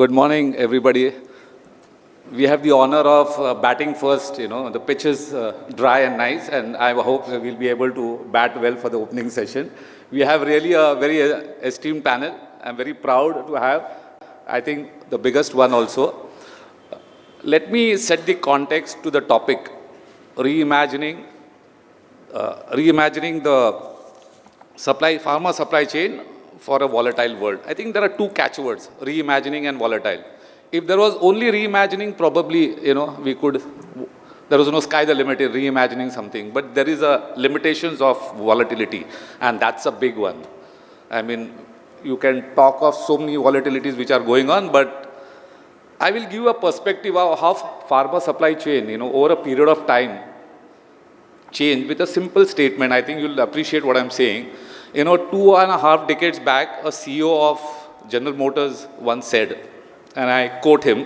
Good morning, everybody. We have the honor of batting first. The pitch is dry and nice, and I hope we'll be able to bat well for the opening session. We have really a very esteemed panel. I'm very proud to have, I think, the biggest one also. Let me set the context to the topic, reimagining the pharma supply chain for a volatile world. I think there are two catchwords, reimagining and volatile. If there was only reimagining, probably, there was no sky the limit in reimagining something, but there is a limitations of volatility, and that's a big one. I mean, you can talk of so many volatilities which are going on, but I will give you a perspective of how pharma supply chain, over a period of time, change with a simple statement. I think you'll appreciate what I'm saying. 2.5 decades back, a CEO of General Motors once said, and I quote him,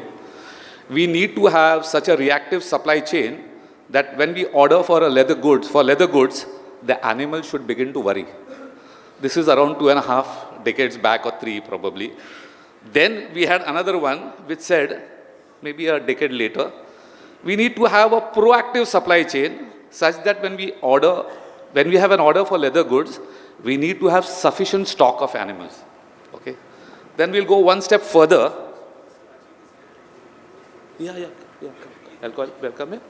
"We need to have such a reactive supply chain that when we order for leather goods, the animal should begin to worry." This is around 2.5 decades back, or 3 probably. Then we had another one which said, maybe a decade later, we need to have a proactive supply chain such that when we have an order for leather goods, we need to have sufficient stock of animals. Okay. Then we'll go one step further. Welcome here.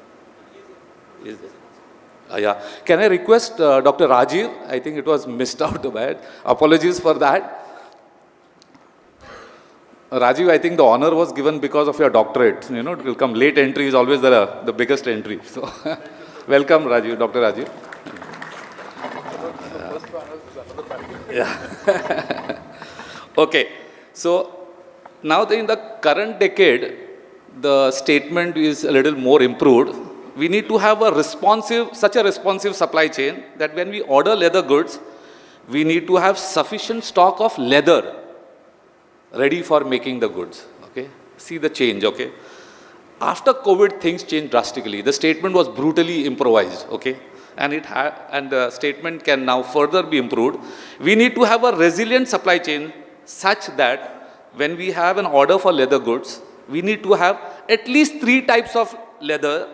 Is there? Yeah. Can I request Dr. Rajiv? I think it was missed out a bit. Apologies for that. Rajiv, I think the honor was given because of your doctorate. It will come. Late entry is always the biggest entry. So, welcome, Rajiv, Dr. Rajiv. Yeah. Okay. So, now in the current decade, the statement is a little more improved. We need to have such a responsive supply chain that when we order leather goods, we need to have sufficient stock of leather ready for making the goods. Okay. See the change. Okay. After COVID, things changed drastically. The statement was brutally improvised. Okay. And the statement can now further be improved. We need to have a resilient supply chain such that when we have an order for leather goods, we need to have at least 3 types of leather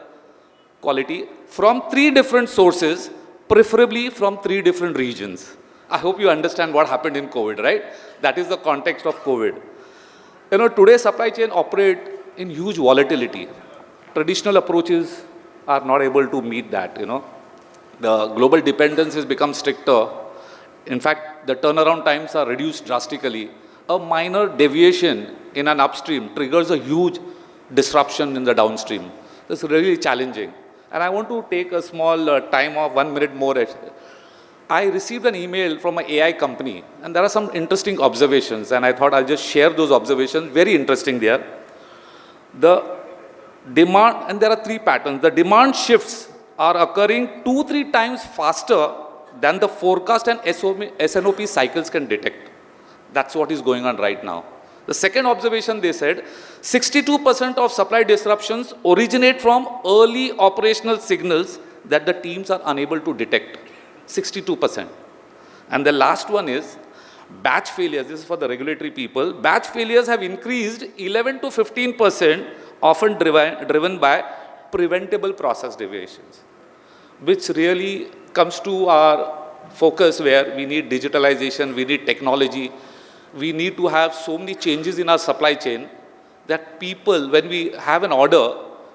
quality from 3 different sources, preferably from 3 different regions. I hope you understand what happened in COVID, right? That is the context of COVID. Today's supply chain operate in huge volatility. Traditional approaches are not able to meet that, The global dependence has become stricter. In fact, the turnaround times are reduced drastically. A minor deviation in an upstream triggers a huge disruption in the downstream. This is really challenging. And I want to take a small time of 1 minute more. I received an email from an AI company, and there are some interesting observations, and I thought I'll just share those observations. Very interesting there. The demand, and there are 3 patterns. The demand shifts are occurring 2-3 times faster than the forecast and SNOP cycles can detect. That's what is going on right now. The second observation, they said, 62% of supply disruptions originate from early operational signals that the teams are unable to detect. 62%. And the last one is batch failures. This is for the regulatory people. Batch failures have increased 11 to 15%, often driven by preventable process deviations, which really comes to our focus where we need digitalization, we need technology, we need to have so many changes in our supply chain that people, when we have an order,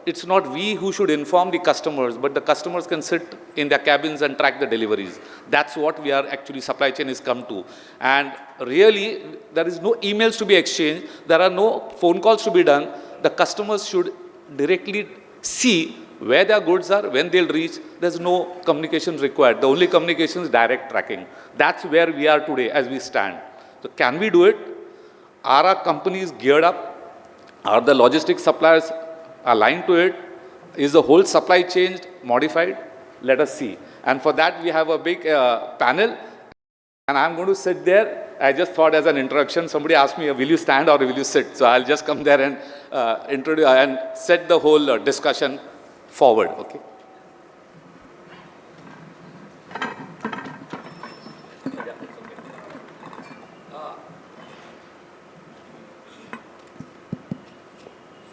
it's not we who should inform the customers, but the customers can sit in their cabins and track the deliveries. That's what we are actually, supply chain has come to. And really, there is no emails to be exchanged, there are no phone calls to be done. The customers should directly see where their goods are, when they'll reach. There's no communication required. The only communication is direct tracking. That's where we are today as we stand. So can we do it? Are our companies geared up? Are the logistics suppliers aligned to it? Is the whole supply chain modified? Let us see. And for that, we have a big panel. And I'm going to sit there. I just thought as an introduction, somebody asked me, will you stand or will you sit? So I'll just come there and introduce and set the whole discussion forward. Okay.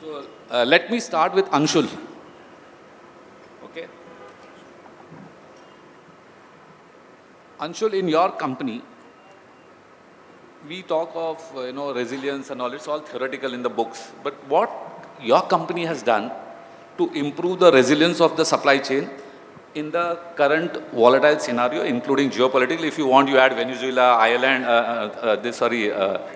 So let me start with Anshul. Okay. Anshul, in your company, we talk of resilience and all. It's all theoretical in the books. But what your company has done to improve the resilience of the supply chain in the current volatile scenario, including geopolitical. If you want, you add Venezuela, Ireland,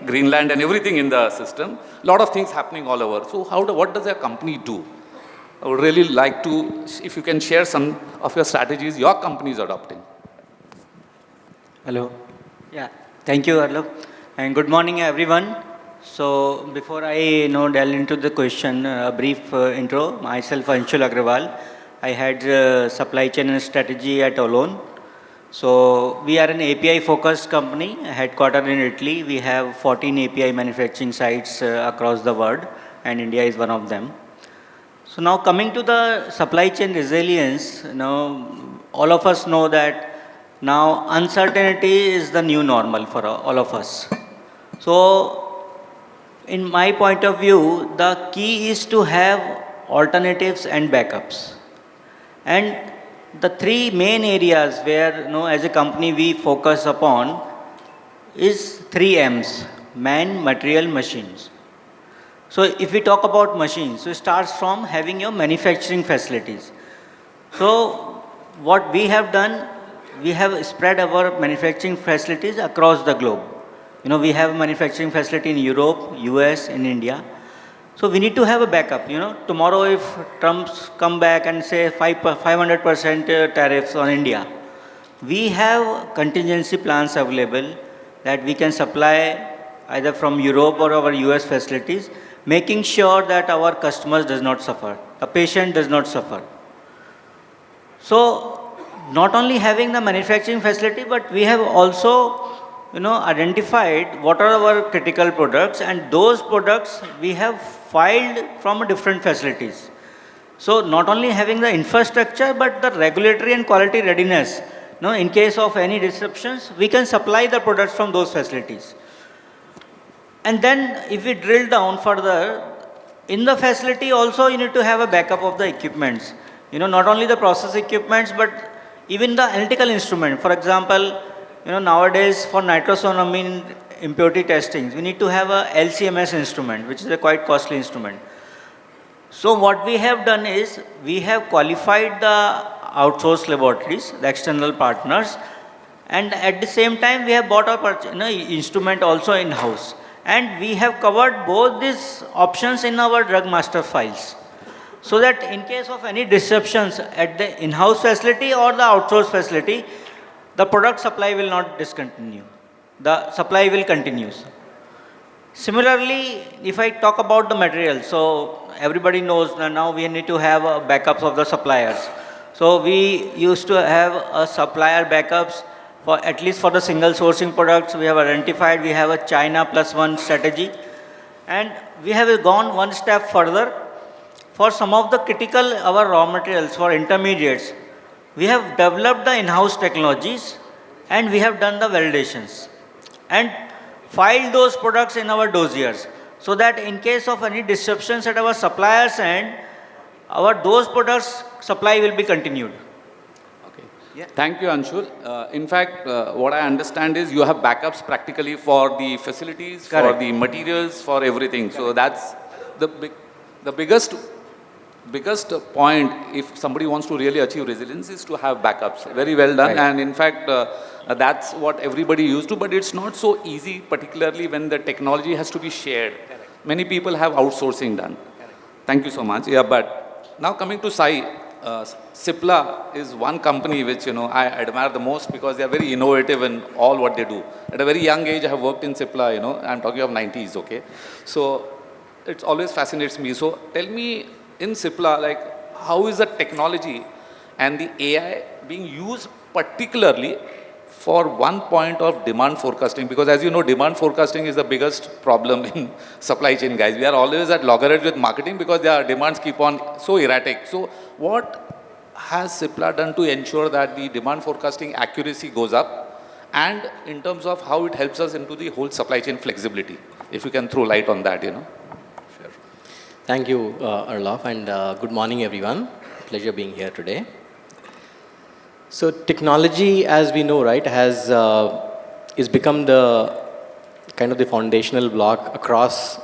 Greenland, and everything in the system. A lot of things happening all over. So, what does your company do? I would really like to, if you can share some of your strategies your company is adopting. Hello. Yeah. Thank you, Arlo. And good morning, everyone. So, before I delve into the question, a brief intro. Myself, Anshul Agrawal. I had supply chain and strategy at Olon. So we are an API-focused company, headquartered in Italy. We have 14 API manufacturing sites across the world, and India is one of them. So now coming to the supply chain resilience, all of us know that now uncertainty is the new normal for all of us. So in my point of view, the key is to have alternatives and backups. And the three main areas where, as a company we focus upon is 3 M's: man, material, machines. So if we talk about machines, so it starts from having your manufacturing facilities. So what we have done, we have spread our manufacturing facilities across the globe. We have a manufacturing facility in Europe, US, in India. So we need to have a backup. Tomorrow if Trump's come back and say 500% tariffs on India, we have contingency plans available that we can supply either from Europe or our US facilities, making sure that our customers does not suffer, the patient does not suffer. So not only having the manufacturing facility, but we have also identified what are our critical products, and those products we have filed from different facilities. So not only having the infrastructure, but the regulatory and quality readiness. In case of any disruptions, we can supply the products from those facilities. And then if we drill down further, in the facility also you need to have a backup of the equipments. Not only the process equipments, but even the analytical instrument. For example, nowadays for nitrosamine impurity testing, we need to have a LCMS instrument, which is a quite costly instrument. So what we have done is, we have qualified the outsourced laboratories, the external partners, and at the same time we have bought our instrument also in-house. And we have covered both these options in our drug master files. So that in case of any disruptions at the in-house facility or the outsourced facility, the product supply will not discontinue. The supply will continue. Similarly, if I talk about the material, so everybody knows that now we need to have backups of the suppliers. So we used to have a supplier backups for at least for the single sourcing products. We have identified we have a China +1 strategy, and we have gone one step further. For some of the critical our raw materials for intermediates, we have developed the in-house technologies, and we have done the validations and filed those products in our dossiers, so that in case of any disruptions at our suppliers end, those products supply will be continued. Okay. Yeah. Thank you, Anshul. In fact, what I understand is you have backups practically for the facilities, correct, for the materials, for everything. Correct. So that's the biggest point if somebody wants to really achieve resilience is to have backups. Very well done. Right. And in fact, that's what everybody used to, but it's not so easy, particularly when the technology has to be shared. Correct. Many people have outsourcing done. Correct. Thank you so much. Yeah, but now coming to Sai, Cipla is one company which I admire the most because they are very innovative in all what they do. At a very young age, I have worked in Cipla. I'm talking of 90s, okay? So it always fascinates me. So tell me, in Cipla, how is the technology and the AI being used particularly for one point of demand forecasting? Because as you know, demand forecasting is the biggest problem in supply chain, guys. We are always at loggerheads with marketing because their demands keep on so erratic. So what has Cipla done to ensure that the demand forecasting accuracy goes up, and in terms of how it helps us into the whole supply chain flexibility? If you can throw light on that, Sure. Thank you, Arlov, and good morning, everyone. Pleasure being here today. So technology, as we know, right, has is become the kind of the foundational block across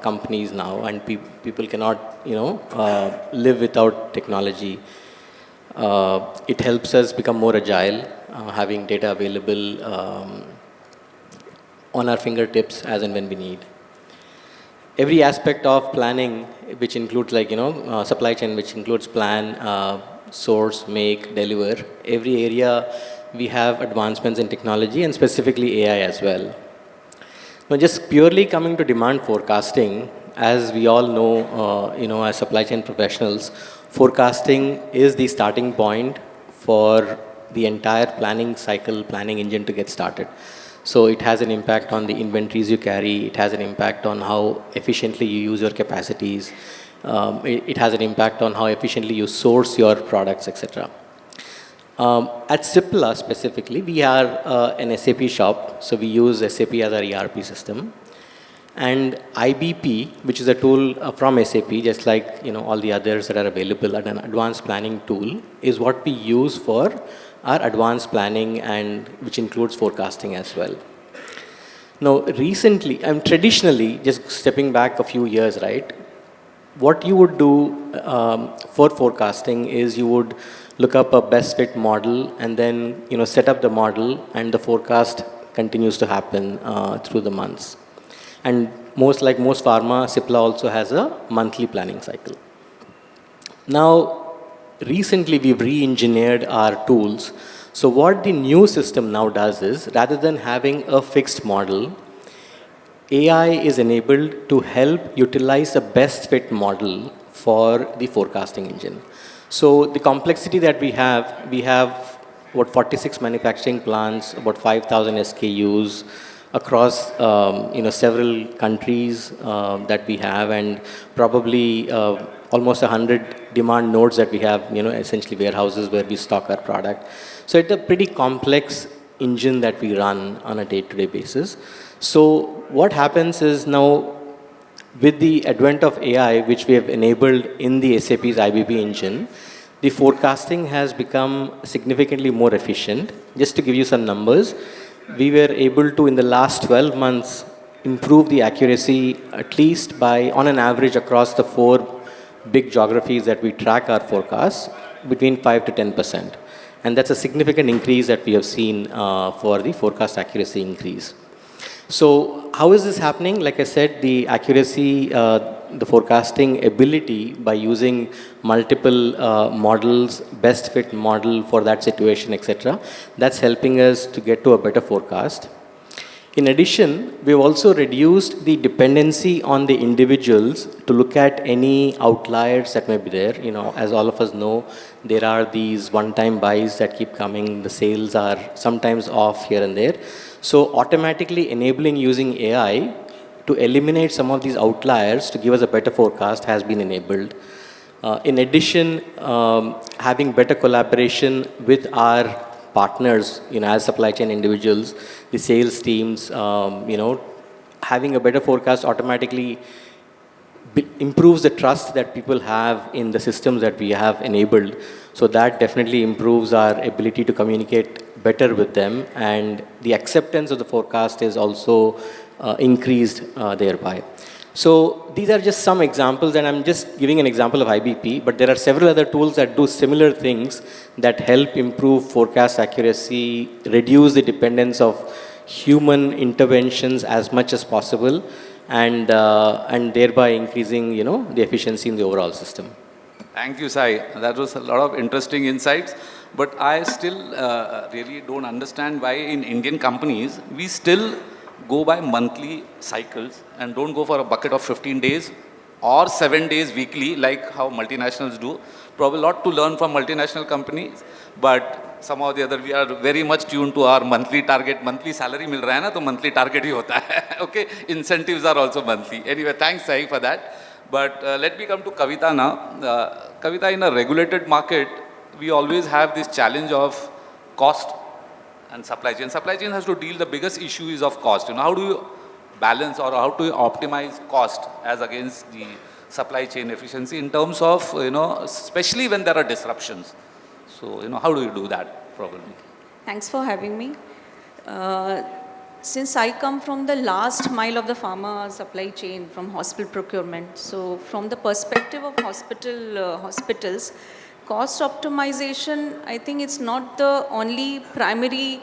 companies now, and people cannot, live without technology. It helps us become more agile, having data available on our fingertips as and when we need. Every aspect of planning, which includes supply chain, which includes plan, source, make, deliver, every area we have advancements in technology and specifically AI as well. Now, just purely coming to demand forecasting, as we all know, as supply chain professionals, forecasting is the starting point for the entire planning cycle, planning engine to get started. So it has an impact on the inventories you carry. It has an impact on how efficiently you use your capacities. It has an impact on how efficiently you source your products, etc. At Cipla specifically, we are an SAP shop, so we use SAP as our ERP system. And IBP, which is a tool from SAP, just like all the others that are available, and an advanced planning tool, is what we use for our advanced planning, and which includes forecasting as well. Now, recently, traditionally, just stepping back a few years, right? What you would do for forecasting is you would look up a best fit model and then set up the model, and the forecast continues to happen through the months. And most pharma, Cipla also has a monthly planning cycle. Now, recently we've re-engineered our tools. So what the new system now does is, rather than having a fixed model, AI is enabled to help utilize a best fit model for the forecasting engine. So the complexity that we have about 46 manufacturing plants, about 5,000 SKUs across several countries that we have, and probably almost 100 demand nodes that we have, essentially warehouses where we stock our product. So it's a pretty complex engine that we run on a day-to-day basis. So what happens is, now with the advent of AI, which we have enabled in the SAP's IBP engine, the forecasting has become significantly more efficient. Just to give you some numbers, we were able to, in the last 12 months, improve the accuracy at least by, on an average across the 4 big geographies that we track our forecasts, between 5 to 10%. And that's a significant increase that we have seen for the forecast accuracy increase. So how is this happening? Like I said, the accuracy, the forecasting ability by using multiple models, best fit model for that situation, etc., that's helping us to get to a better forecast. In addition, we've also reduced the dependency on the individuals to look at any outliers that may be there. As all of us know, there are these one-time buys that keep coming. The sales are sometimes off here and there. So automatically enabling using AI to eliminate some of these outliers to give us a better forecast has been enabled. In addition, having better collaboration with our partners, as supply chain individuals, the sales teams, having a better forecast automatically improves the trust that people have in the systems that we have enabled. So that definitely improves our ability to communicate better with them, and the acceptance of the forecast is also increased thereby. So these are just some examples, and I'm just giving an example of IBP, but there are several other tools that do similar things that help improve forecast accuracy, reduce the dependence of human interventions as much as possible, and thereby increasing, the efficiency in the overall system. Thank you, Sai. That was a lot of interesting insights. But I still really don't understand why in Indian companies, we still go by monthly cycles and don't go for a bucket of 15 days or 7 days weekly, like how multinationals do. Probably a lot to learn from multinational companies, but somehow or the other, we are very much tuned to our monthly target. Monthly salary mil raha hai na, to monthly target hi hota hai. Okay, incentives are also monthly. Anyway, thanks, Sai, for that. But let me come to Kavita now. Kavita, in a regulated market, we always have this challenge of cost and supply chain. Supply chain has to deal, the biggest issue is of cost. How do you balance or how do you optimize cost as against the supply chain efficiency in terms of, especially when there are disruptions. So, how do you do that probably? Thanks for having me. Since I come from the last mile of the pharma supply chain from hospital procurement, so from the perspective of hospitals, cost optimization, I think it's not the only primary,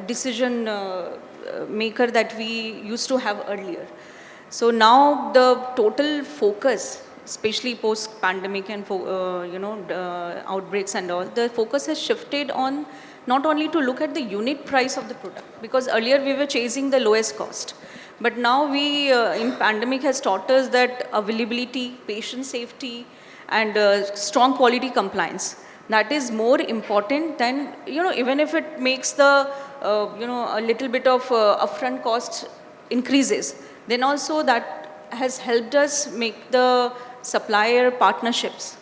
decision maker that we used to have earlier. So now the total focus, especially post-pandemic and outbreaks and all, the focus has shifted on not only to look at the unit price of the product, because earlier we were chasing the lowest cost. But now we, in pandemic has taught us that availability, patient safety, and strong quality compliance, that is more important than, even if it makes the, a little bit of upfront cost increases, then also that has helped us make the supplier partnerships.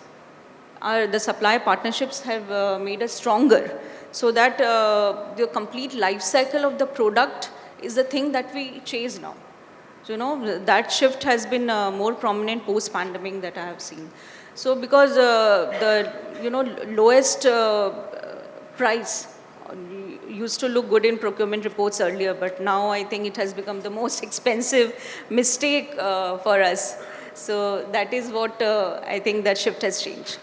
The supplier partnerships have made us stronger, so that the complete life cycle of the product is the thing that we chase now. So, that shift has been more prominent post-pandemic that I have seen. So, because the, lowest price used to look good in procurement reports earlier, but now I think it has become the most expensive mistake for us. So that is what I think that shift has changed.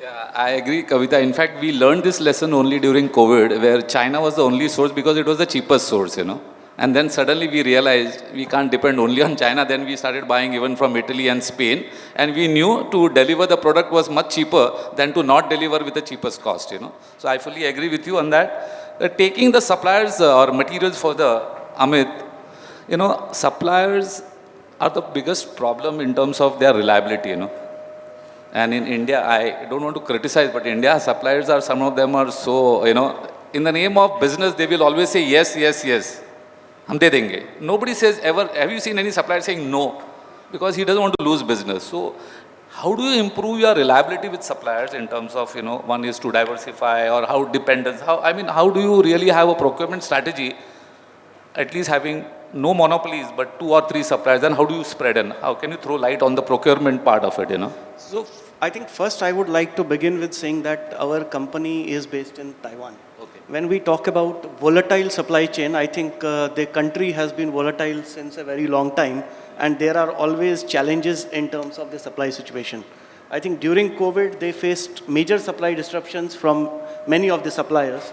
Yeah, I agree, Kavita. In fact, we learned this lesson only during COVID, where China was the only source because it was the cheapest source, And then suddenly we realized we can't depend only on China. Then we started buying even from Italy and Spain. And we knew to deliver the product was much cheaper than to not deliver with the cheapest cost, So I fully agree with you on that. Taking the suppliers or materials for the Amit, suppliers are the biggest problem in terms of their reliability, And in India, I don't want to criticize, but India suppliers are, some of them are so, in the name of business, they will always say yes, yes, yes. Hum de denge. Nobody says ever, have you seen any supplier saying no? Because he doesn't want to lose business. So how do you improve your reliability with suppliers in terms of, one is to diversify or how dependence, how do you really have a procurement strategy, at least having no monopolies, but 2 or 3 suppliers, then how do you spread and how can you throw light on the procurement part of it, So I think first I would like to begin with saying that our company is based in Taiwan. Okay. When we talk about volatile supply chain, I think the country has been volatile since a very long time, and there are always challenges in terms of the supply situation. I think during COVID, they faced major supply disruptions from many of the suppliers.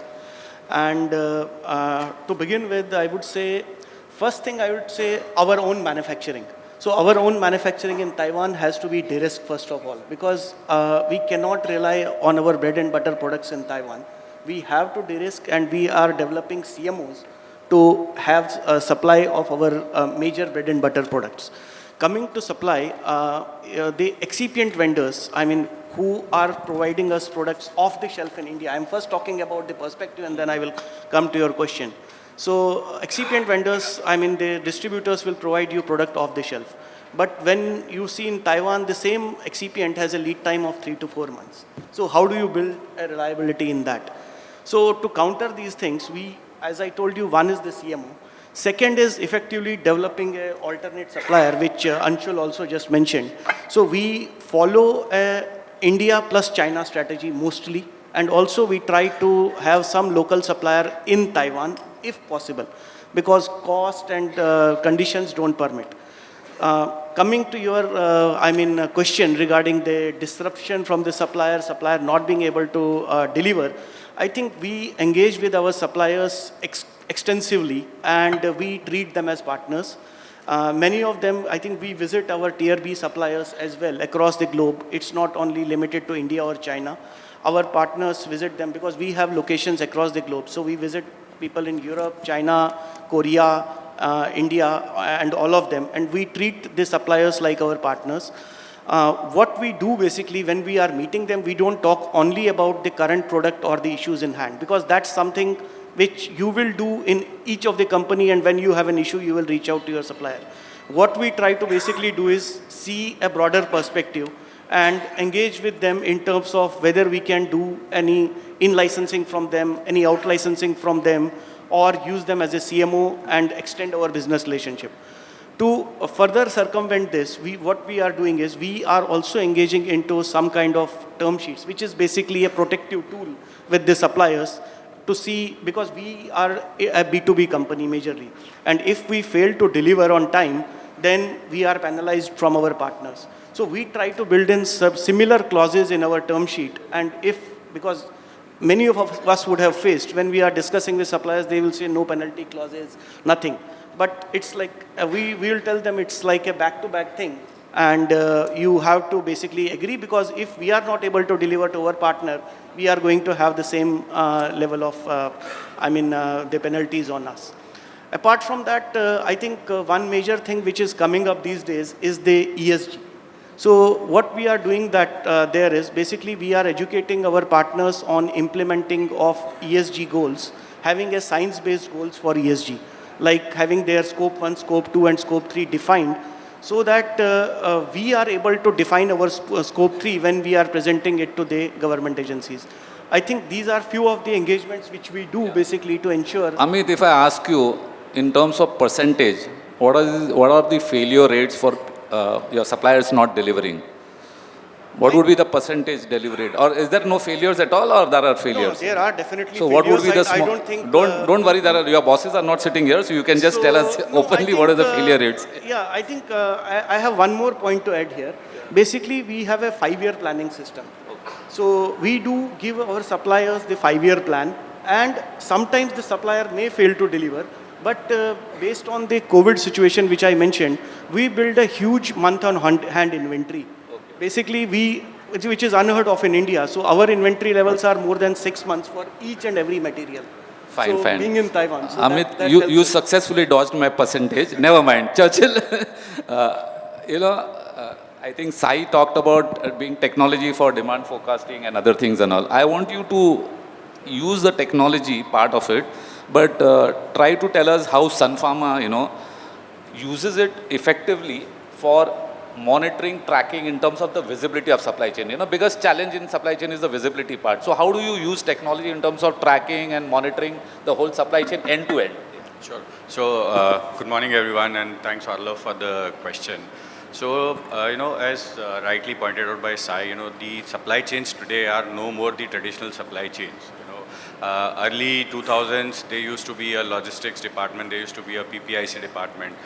And to begin with, I would say, first thing I would say, our own manufacturing. So our own manufacturing in Taiwan has to be de-risked first of all, because we cannot rely on our bread and butter products in Taiwan. We have to de-risk, and we are developing CMOs to have a supply of our major bread and butter products. Coming to supply, the excipient vendors, who are providing us products off the shelf in India. I'm first talking about the perspective, and then I will come to your question. So excipient vendors, the distributors will provide you product off the shelf. But when you see in Taiwan, the same excipient has a lead time of 3 to 4 months. So how do you build a reliability in that? So to counter these things, as I told you, one is the CMO. Second is effectively developing an alternate supplier, which Anshul also just mentioned. So we follow a India plus China strategy mostly. And also we try to have some local supplier in Taiwan, if possible, because cost and conditions don't permit. Coming to your, question regarding the disruption from the supplier not being able to deliver, I think we engage with our suppliers extensively, and we treat them as partners. Many of them, I think we visit our tier B suppliers as well across the globe. It's not only limited to India or China. Our partners visit them because we have locations across the globe. So we visit people in Europe, China, Korea, India, and all of them. And we treat the suppliers like our partners. What we do basically when we are meeting them, we don't talk only about the current product or the issues in hand, because that's something which you will do in each of the company, and when you have an issue, you will reach out to your supplier. What we try to basically do is see a broader perspective and engage with them in terms of whether we can do any in-licensing from them, any out-licensing from them, or use them as a CMO and extend our business relationship. To further circumvent this, what we are doing is we are also engaging into some kind of term sheets, which is basically a protective tool with the suppliers to see, because we are a B2B company majorly. And if we fail to deliver on time, then we are penalized from our partners. So we try to build in similar clauses in our term sheet. And because many of us would have faced when we are discussing with suppliers, they will say no penalty clauses, nothing. But it's like, we will tell them it's like a back-to-back thing. And you have to basically agree, because if we are not able to deliver to our partner, we are going to have the same level of, the penalties on us. Apart from that, I think one major thing which is coming up these days is the ESG. So what we are doing there is basically we are educating our partners on implementing of ESG goals, having a science-based goals for ESG, like having their scope 1, scope 2 and scope 3 defined, so that we are able to define our scope 3 when we are presenting it to the government agencies. I think these are few of the engagements which we do basically to ensure. Amit, if I ask you in terms of percentage, what are the failure rates for your suppliers not delivering? What would be the percentage delivered? Or is there no failures at all, or there are failures? No, there are definitely so failures. What would be the I don't think... Don't worry, your bosses are not sitting here, so you can just tell us openly what are the failure rates. Yeah, I think I have one more point to add here. Basically, we have a 5-year planning system. So we do give our suppliers the 5-year plan, and sometimes the supplier may fail to deliver. But based on the COVID situation which I mentioned, we build a huge month-on-hand inventory. Basically, which is unheard of in India. So our inventory levels are more than 6 months for each and every material. Fine. Being in Taiwan. So Amit, you successfully dodged my percentage. Never mind. Churchill, I think Sai talked about being technology for demand forecasting and other things and all. I want you to use the technology part of it, but try to tell us how Sun Pharma, uses it effectively for monitoring, tracking in terms of the visibility of supply chain. Biggest challenge in supply chain is the visibility part. So how do you use technology in terms of tracking and monitoring the whole supply chain end to end? Sure. So good morning everyone, and thanks Arlo for the question. So, as rightly pointed out by Sai, the supply chains today are no more the traditional supply chains. Early 2000s, there used to be a logistics department, there used to be a PPIC department.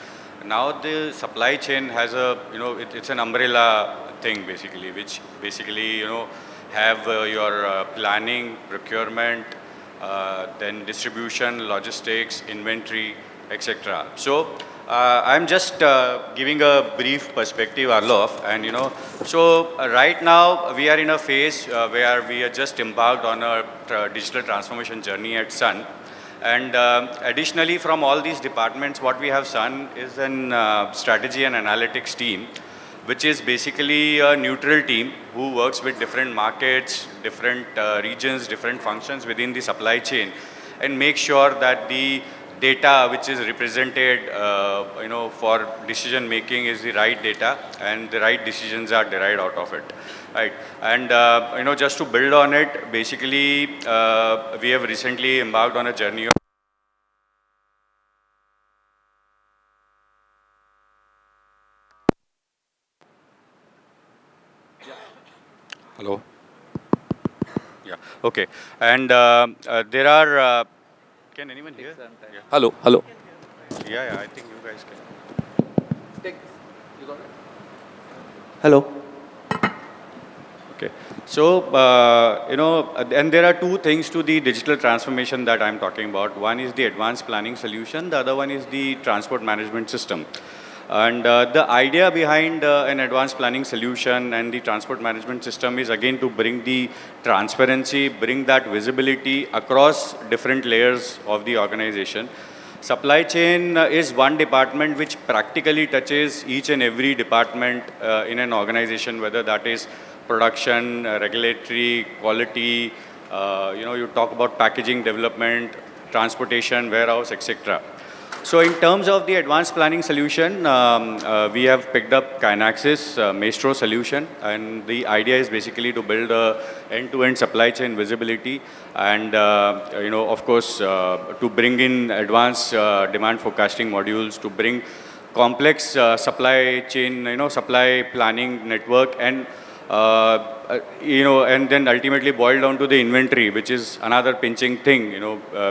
Now the supply chain has it's an umbrella thing basically, which basically, have your planning, procurement, then distribution, logistics, inventory, etc. So I'm just giving a brief perspective, Arlov, and so right now we are in a phase where we are just embarked on a digital transformation journey at Sun. And additionally, from all these departments, what we have Sun is an strategy and analytics team, which is basically a neutral team who works with different markets, different regions, different functions within the supply chain, and make sure that the data which is represented, for decision making is the right data and the right decisions are derived out of it, right? And just to build on it, basically we have recently embarked on a journey of Hello. Yeah. Okay. And there are. Can anyone hear? Yeah. Hello. Yeah. I think you guys can. You got it? Hello. Okay. So and there are two things to the digital transformation that I'm talking about. One is the advanced planning solution. The other one is the transport management system. And the idea behind an advanced planning solution and the transport management system is again to bring the transparency, bring that visibility across different layers of the organization. Supply chain is one department which practically touches each and every department in an organization, whether that is production, regulatory, quality, you talk about packaging development, transportation, warehouse, etc. So in terms of the advanced planning solution, we have picked up Kinaxis Maestro solution, and the idea is basically to build a end-to-end supply chain visibility and, of course, to bring in advanced demand forecasting modules, to bring complex supply chain, supply planning network, and and then ultimately boil down to the inventory, which is another pinching thing,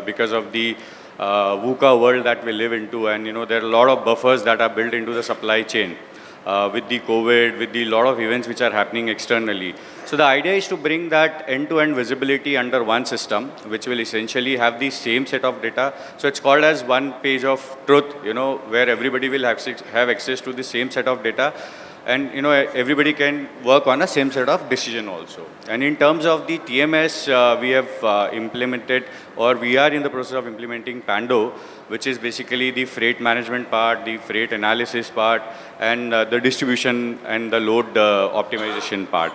because of the VUCA world that we live into, and there are a lot of buffers that are built into the supply chain with the COVID, with the lot of events which are happening externally. So the idea is to bring that end-to-end visibility under one system, which will essentially have the same set of data. So it's called as one page of truth, where everybody will have access to the same set of data. And everybody can work on a same set of decision also. And in terms of the TMS, we have implemented, or we are in the process of implementing Pando, which is basically the freight management part, the freight analysis part, and the distribution and the load optimization part.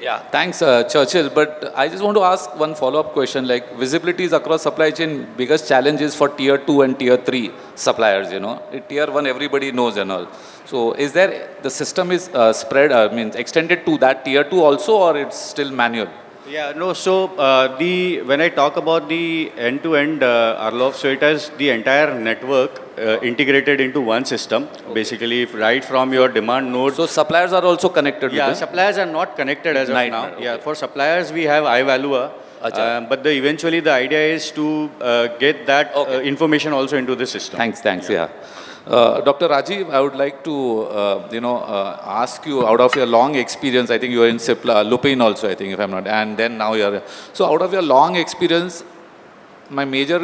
Yeah, thanks, Churchill. But I just want to ask one follow-up question. Like, visibility is across supply chain, biggest challenge is for tier 2 and tier 3 suppliers, Tier 1, everybody knows and all. So is there, the system is extended to that tier 2 also, or it's still manual? Yeah, no, so when I talk about the end-to-end, Arlov, so it has the entire network integrated into one system, basically right from your demand node. So suppliers are also connected with this? Suppliers are not connected as of now. Okay. Yeah, for suppliers we have iValua, but eventually the idea is to get that information also into the system. Thanks, yeah. Dr. Rajiv, I would like to, ask you, out of your long experience, I think you are in Lupin also, I think, if I'm not, and then now you're, so out of your long experience, my major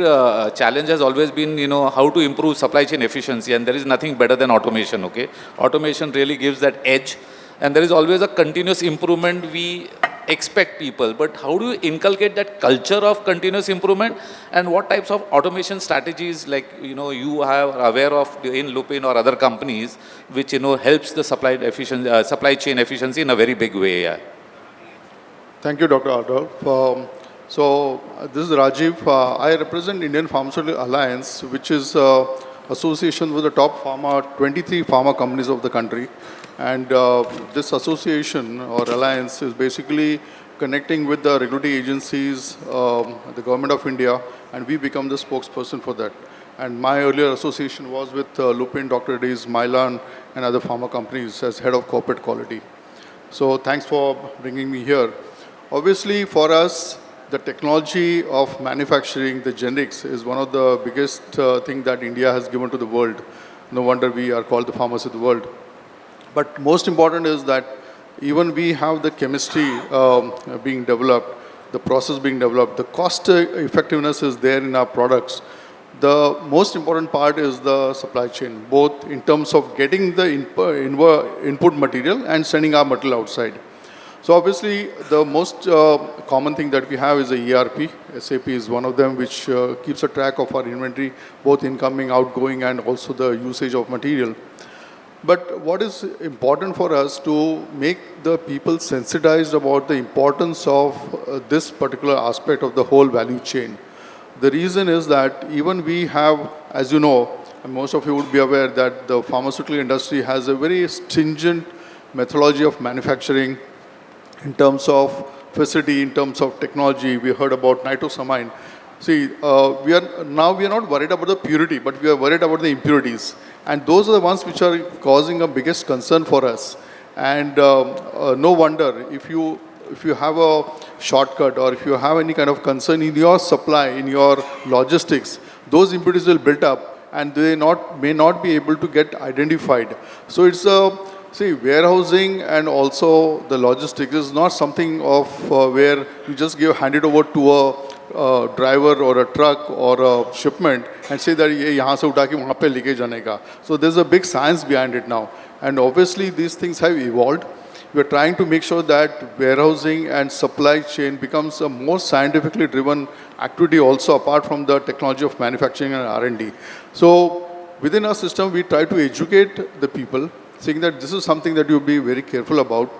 challenge has always been, how to improve supply chain efficiency, and there is nothing better than automation, okay? Automation really gives that edge, and there is always a continuous improvement we expect people, but how do you inculcate that culture of continuous improvement, and what types of automation strategies, like, you are aware of in Lupin or other companies, which, helps the supply chain efficiency in a very big way, yeah? Thank you, Dr. Ardov. This is Rajiv. I represent Indian Pharmaceutical Alliance, which is association with the top 23 pharma companies of the country. And this association or alliance is basically connecting with the regulatory agencies, the government of India, and we become the spokesperson for that. And my earlier association was with Lupin, Dr. Reddy's, Mylan, and other pharma companies as head of corporate quality. So thanks for bringing me here. Obviously, for us, the technology of manufacturing the generics is one of the biggest thing that India has given to the world. No wonder we are called the pharmacy of the world. But most important is that even we have the chemistry being developed, the process being developed, the cost effectiveness is there in our products. The most important part is the supply chain, both in terms of getting the input material and sending our material outside. So obviously, the most common thing that we have is a ERP. SAP is one of them, which keeps a track of our inventory, both incoming, outgoing, and also the usage of material. But what is important for us to make the people sensitized about the importance of this particular aspect of the whole value chain. The reason is that even we have, as you know, and most of you would be aware that the pharmaceutical industry has a very stringent methodology of manufacturing in terms of facility, in terms of technology. We heard about nitrosamine. See, we are not worried about the purity, but we are worried about the impurities. And those are the ones which are causing a biggest concern for us. And no wonder, if you have a shortcut or if you have any kind of concern in your supply, in your logistics, those impurities will build up and they may not be able to get identified. So it's warehousing and also the logistics is not something of where you just hand it over to a driver or a truck or a shipment and say that ye yahan se utha ke wahan pe leke jane ka. So there's a big science behind it now. And obviously these things have evolved. We are trying to make sure that warehousing and supply chain becomes a more scientifically driven activity also, apart from the technology of manufacturing and R&D. So within our system, we try to educate the people, saying that this is something that you'll be very careful about.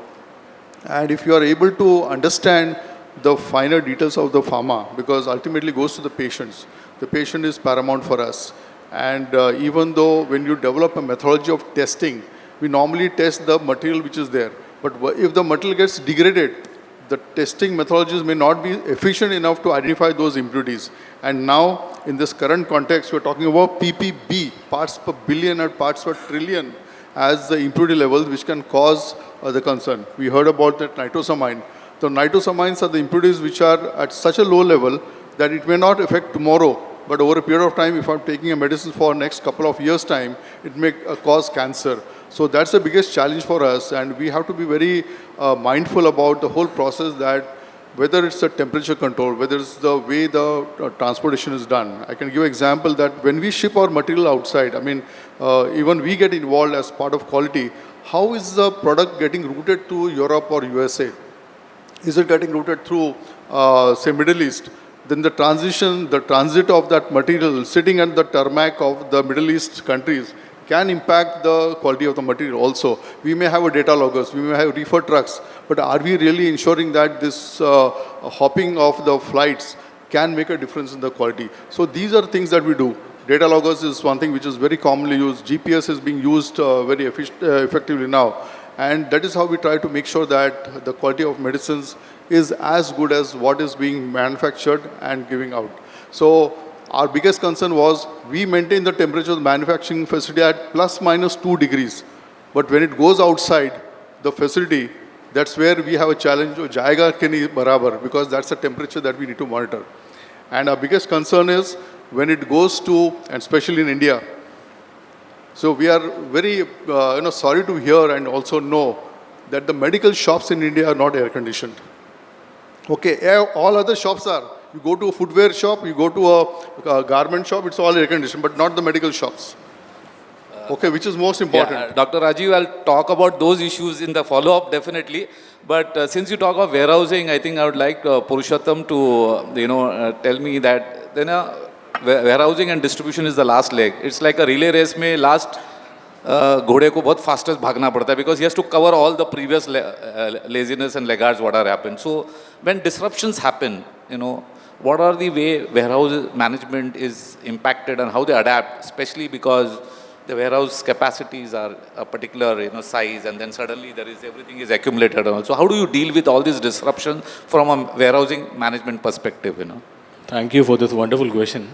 And if you are able to understand the finer details of the pharma, because ultimately goes to the patients. The patient is paramount for us. And even though when you develop a methodology of testing, we normally test the material which is there. But if the material gets degraded, the testing methodologies may not be efficient enough to identify those impurities. And now, in this current context, we're talking about ppb, parts per billion and parts per trillion, as the impurity levels which can cause the concern. We heard about that nitrosamine. The nitrosamines are the impurities which are at such a low level that it may not affect tomorrow, but over a period of time, if I'm taking a medicine for next couple of years' time, it may cause cancer. So that's the biggest challenge for us, and we have to be very mindful about the whole process, that whether it's the temperature control, whether it's the way the transportation is done. I can give an example that when we ship our material outside, I mean, even we get involved as part of quality. How is the product getting routed to Europe or USA? Is it getting routed through, say, Middle East? Then the transit of that material sitting at the tarmac of the Middle East countries can impact the quality of the material also. We may have a data loggers, we may have reefer trucks, but are we really ensuring that this hopping of the flights can make a difference in the quality? So these are things that we do. Data loggers is one thing which is very commonly used. GPS is being used very effectively now. And that is how we try to make sure that the quality of medicines is as good as what is being manufactured and giving out. So our biggest concern was we maintain the temperature of the manufacturing facility at plus minus 2 degrees. But when it goes outside the facility, that's where we have a challenge of jayega ke nahi barabar, because that's the temperature that we need to monitor. And our biggest concern is when it goes to, and especially in India, so we are very sorry to hear and also know that the medical shops in India are not air conditioned. Okay, all other shops are. You go to a footwear shop, you go to a garment shop, it's all air conditioned, but not the medical shops. Okay, which is most important. Yeah, Dr. Rajiv, I'll talk about those issues in the follow-up definitely. But since you talk of warehousing, I think I would like Purushottam to tell me that warehousing and distribution is the last leg. It's like a relay race. Mein last घोड़े को बहुत fastest भागना पड़ता है, because he has to cover all the previous laziness and laggards what are happened. So when disruptions happen, what are the way warehouse management is impacted and how they adapt, especially because the warehouse capacities are a particular size, and then suddenly everything is accumulated. Also, how do you deal with all these disruptions from a warehousing management perspective? Thank you for this wonderful question.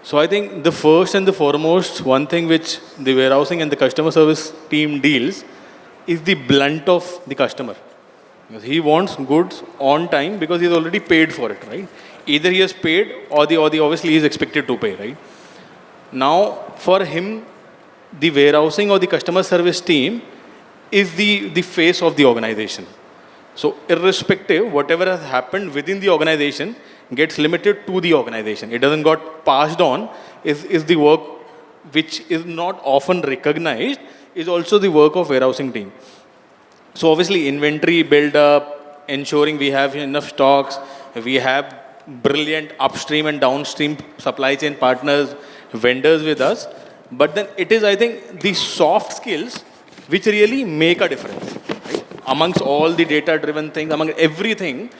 So I think the first and the foremost one thing which the warehousing and the customer service team deals is the blunt of the customer. Because he wants goods on time because he's already paid for it, right? Either he has paid or the obviously he is expected to pay, right? Now, for him, the warehousing or the customer service team is the face of the organization. So irrespective, whatever has happened within the organization gets limited to the organization. It doesn't got passed on, is the work which is not often recognized, is also the work of warehousing team. So obviously inventory build up, ensuring we have enough stocks, we have brilliant upstream and downstream supply chain partners, vendors with us. But then it is, I think, the soft skills which really make a difference. Right? Amongst all the data-driven things, among everything,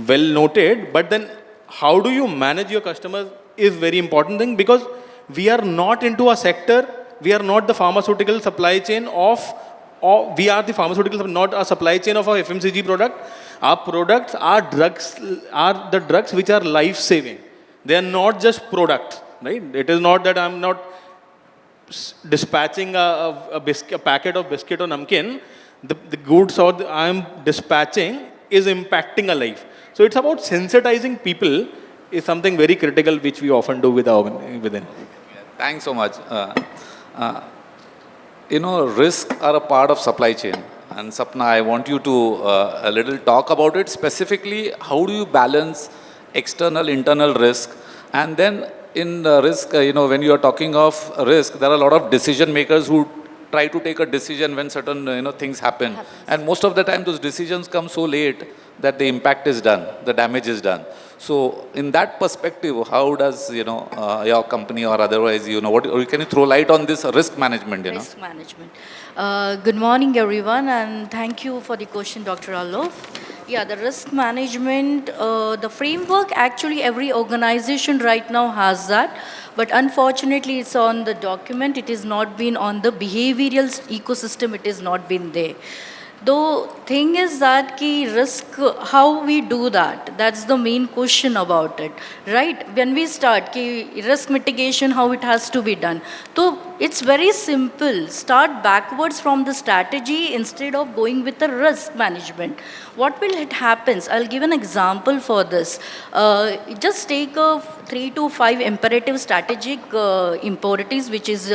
well noted, but then how do you manage your customers is very important thing, because we are not into a sector, we are not the pharmaceutical supply chain or we are the pharmaceutical, not a supply chain of our FMCG product. Our products are the drugs which are life-saving. They are not just products, right? It is not that I'm not dispatching a packet of biscuit or namkeen. The goods I'm dispatching is impacting a life. So it's about sensitizing people is something very critical which we often do within. Thanks so much. Risks are a part of supply chain. And Sapna, I want you to a little talk about it. Specifically, how do you balance external, internal risk? And then in risk, when you are talking of risk, there are a lot of decision makers who try to take a decision when certain things happen. And most of the time, those decisions come so late that the impact is done, the damage is done. So in that perspective, how does your company or otherwise, what can you throw light on this risk management? Risk management. Good morning, everyone, and thank you for the question, Dr. Alov. Yeah, the risk management, the framework, actually every organization right now has that, but unfortunately it's on the document, it has not been on the behavioral ecosystem, it has not been there. The thing is that ki risk, how we do that, that's the main question about it, right? When we start ki risk mitigation, how it has to be done. So it's very simple. Start backwards from the strategy instead of going with the risk management. What will it happens? I'll give an example for this. Just take a 3 to 5 imperative strategic imperative which is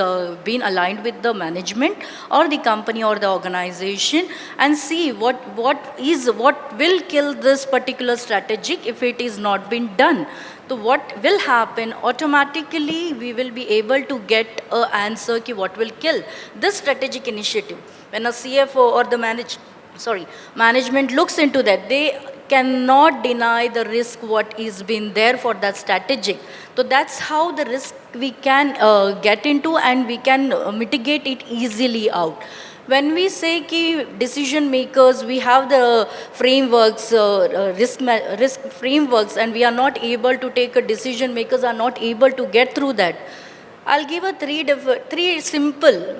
been aligned with the management or the company or the organization, and see what will kill this particular strategic if it is not been done. So what will happen, automatically we will be able to get an answer ki what will kill this strategic initiative. When a CFO or the management looks into that, they cannot deny the risk what is been there for that strategic. So that's how the risk we can get into, and we can mitigate it easily out. When we say ki decision makers, we have the frameworks, risk frameworks, and we are not able to take a decision makers are not able to get through that. I'll give a three simple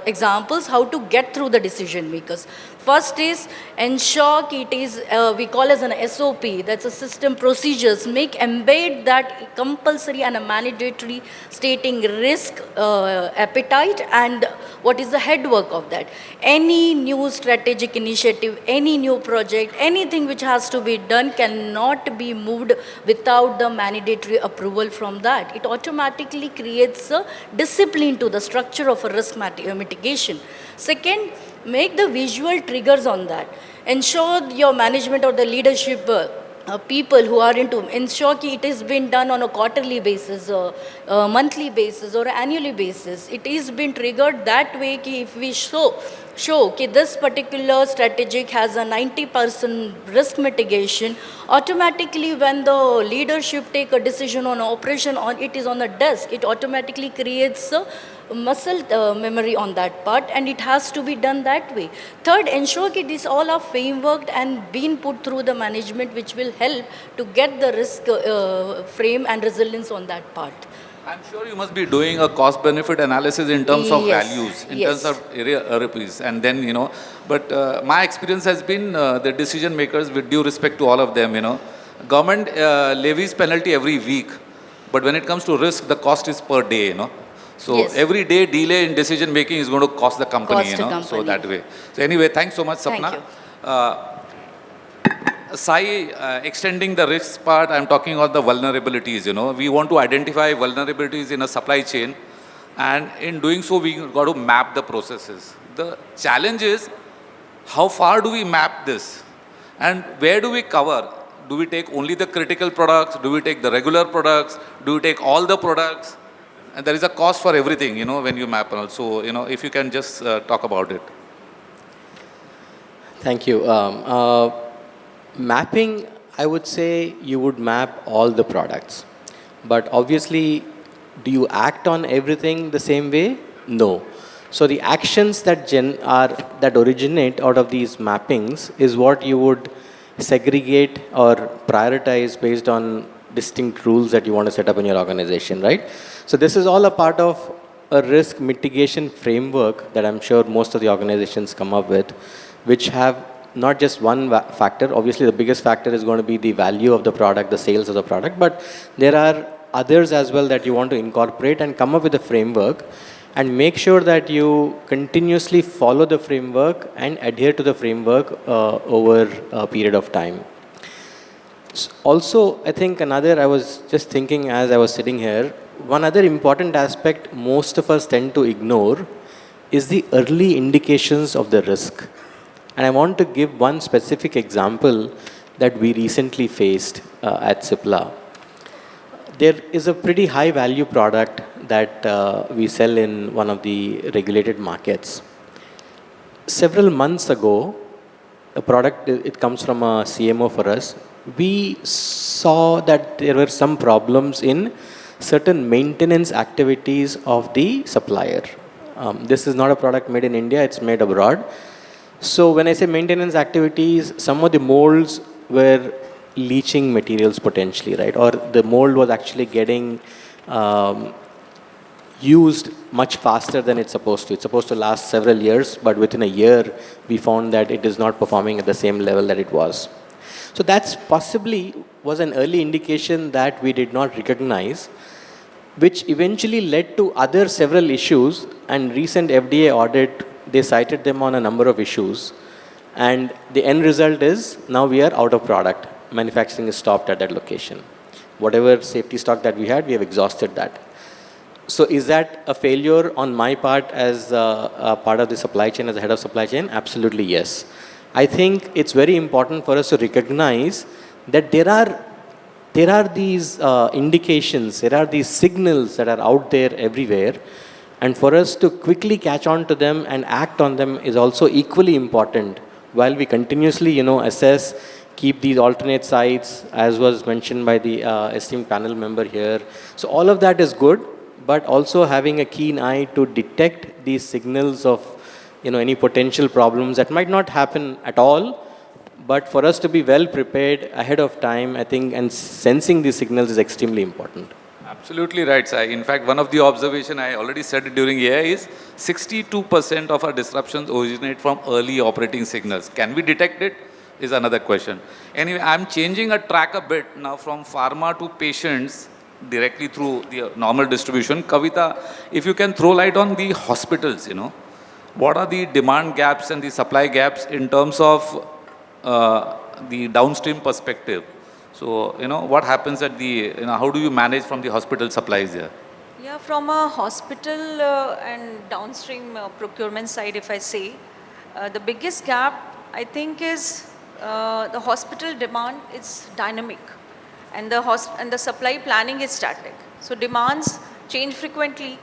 examples how to get through the decision makers. First is ensure it is, we call as an SOP, that's a system procedures, make embed that compulsory and a mandatory stating risk, appetite, and what is the headwork of that. Any new strategic initiative, any new project, anything which has to be done cannot be moved without the mandatory approval from that. It automatically creates a discipline to the structure of a risk mitigation. Second, make the visual triggers on that. Ensure your management or the leadership people who are into, ensure that it is being done on a quarterly basis, monthly basis or annually basis. It is being triggered that way that if we show that this particular strategic has a 90% risk mitigation, automatically when the leadership take a decision on operation, on it is on the desk, it automatically creates a muscle memory on that part, and it has to be done that way. Third, ensure that this all are frameworked and been put through the management, which will help to get the risk frame and resilience on that part. I'm sure you must be doing a cost-benefit analysis in terms of Yes, values, in yes. terms of rupees, and then, but my experience has been the decision makers, with due respect to all of them, government levies penalty every week, but when it comes to risk, the cost is per day, So Yes. every day delay in decision making is going to cost the company, Cost the So company. that way. So anyway, thanks so much, Thank Sapna. you. Sai, extending the risk part, I'm talking about the vulnerabilities, We want to identify vulnerabilities in a supply chain, and in doing so, we got to map the processes. The challenge is, how far do we map this? And where do we cover? Do we take only the critical products? Do we take the regular products? Do we take all the products? And there is a cost for everything, when you map also, if you can just talk about it. Thank you. Mapping, I would say you would map all the products. But obviously, do you act on everything the same way? No. So the actions that originate out of these mappings is what you would segregate or prioritize based on distinct rules that you want to set up in your organization, right? So this is all a part of a risk mitigation framework that I'm sure most of the organizations come up with, which have not just one factor. Obviously, the biggest factor is going to be the value of the product, the sales of the product, but there are others as well that you want to incorporate and come up with a framework and make sure that you continuously follow the framework and adhere to the framework over a period of time. Also, I think I was just thinking as I was sitting here, one other important aspect most of us tend to ignore is the early indications of the risk. And I want to give one specific example that we recently faced at Cipla. There is a pretty high value product that we sell in one of the regulated markets. Several months ago, a product, it comes from a CMO for us. We saw that there were some problems in certain maintenance activities of the supplier. This is not a product made in India, it's made abroad. So when I say maintenance activities, some of the molds were leaching materials potentially, right? Or the mold was actually getting used much faster than it's supposed to. It's supposed to last several years, but within a year, we found that it is not performing at the same level that it was. So that's possibly was an early indication that we did not recognize, which eventually led to other several issues, and recent FDA audit, they cited them on a number of issues. And the end result is now we are out of product. Manufacturing is stopped at that location. Whatever safety stock that we had, we have exhausted that. So is that a failure on my part as a part of the supply chain, as the head of supply chain? Absolutely yes. I think it's very important for us to recognize that there are these indications, there are these signals that are out there everywhere, and for us to quickly catch on to them and act on them is also equally important, while we continuously, assess, keep these alternate sites, as was mentioned by the esteemed panel member here. So all of that is good, but also having a keen eye to detect these signals of, any potential problems that might not happen at all, but for us to be well prepared ahead of time, I think, and sensing these signals is extremely important. Absolutely right, Sai. In fact, one of the observations I already said it during AI is 62% of our disruptions originate from early operating signals. Can we detect it? Is another question. Anyway, I'm changing a track a bit now from pharma to patients directly through the normal distribution. Kavita, if you can throw light on the hospitals, what are the demand gaps and the supply gaps in terms of the downstream perspective? So, what happens at the, how do you manage from the hospital supplies here? Yeah, from a hospital and downstream procurement side, if I say, the biggest gap, I think, is the hospital demand is dynamic, and the supply planning is static. So demands change frequently.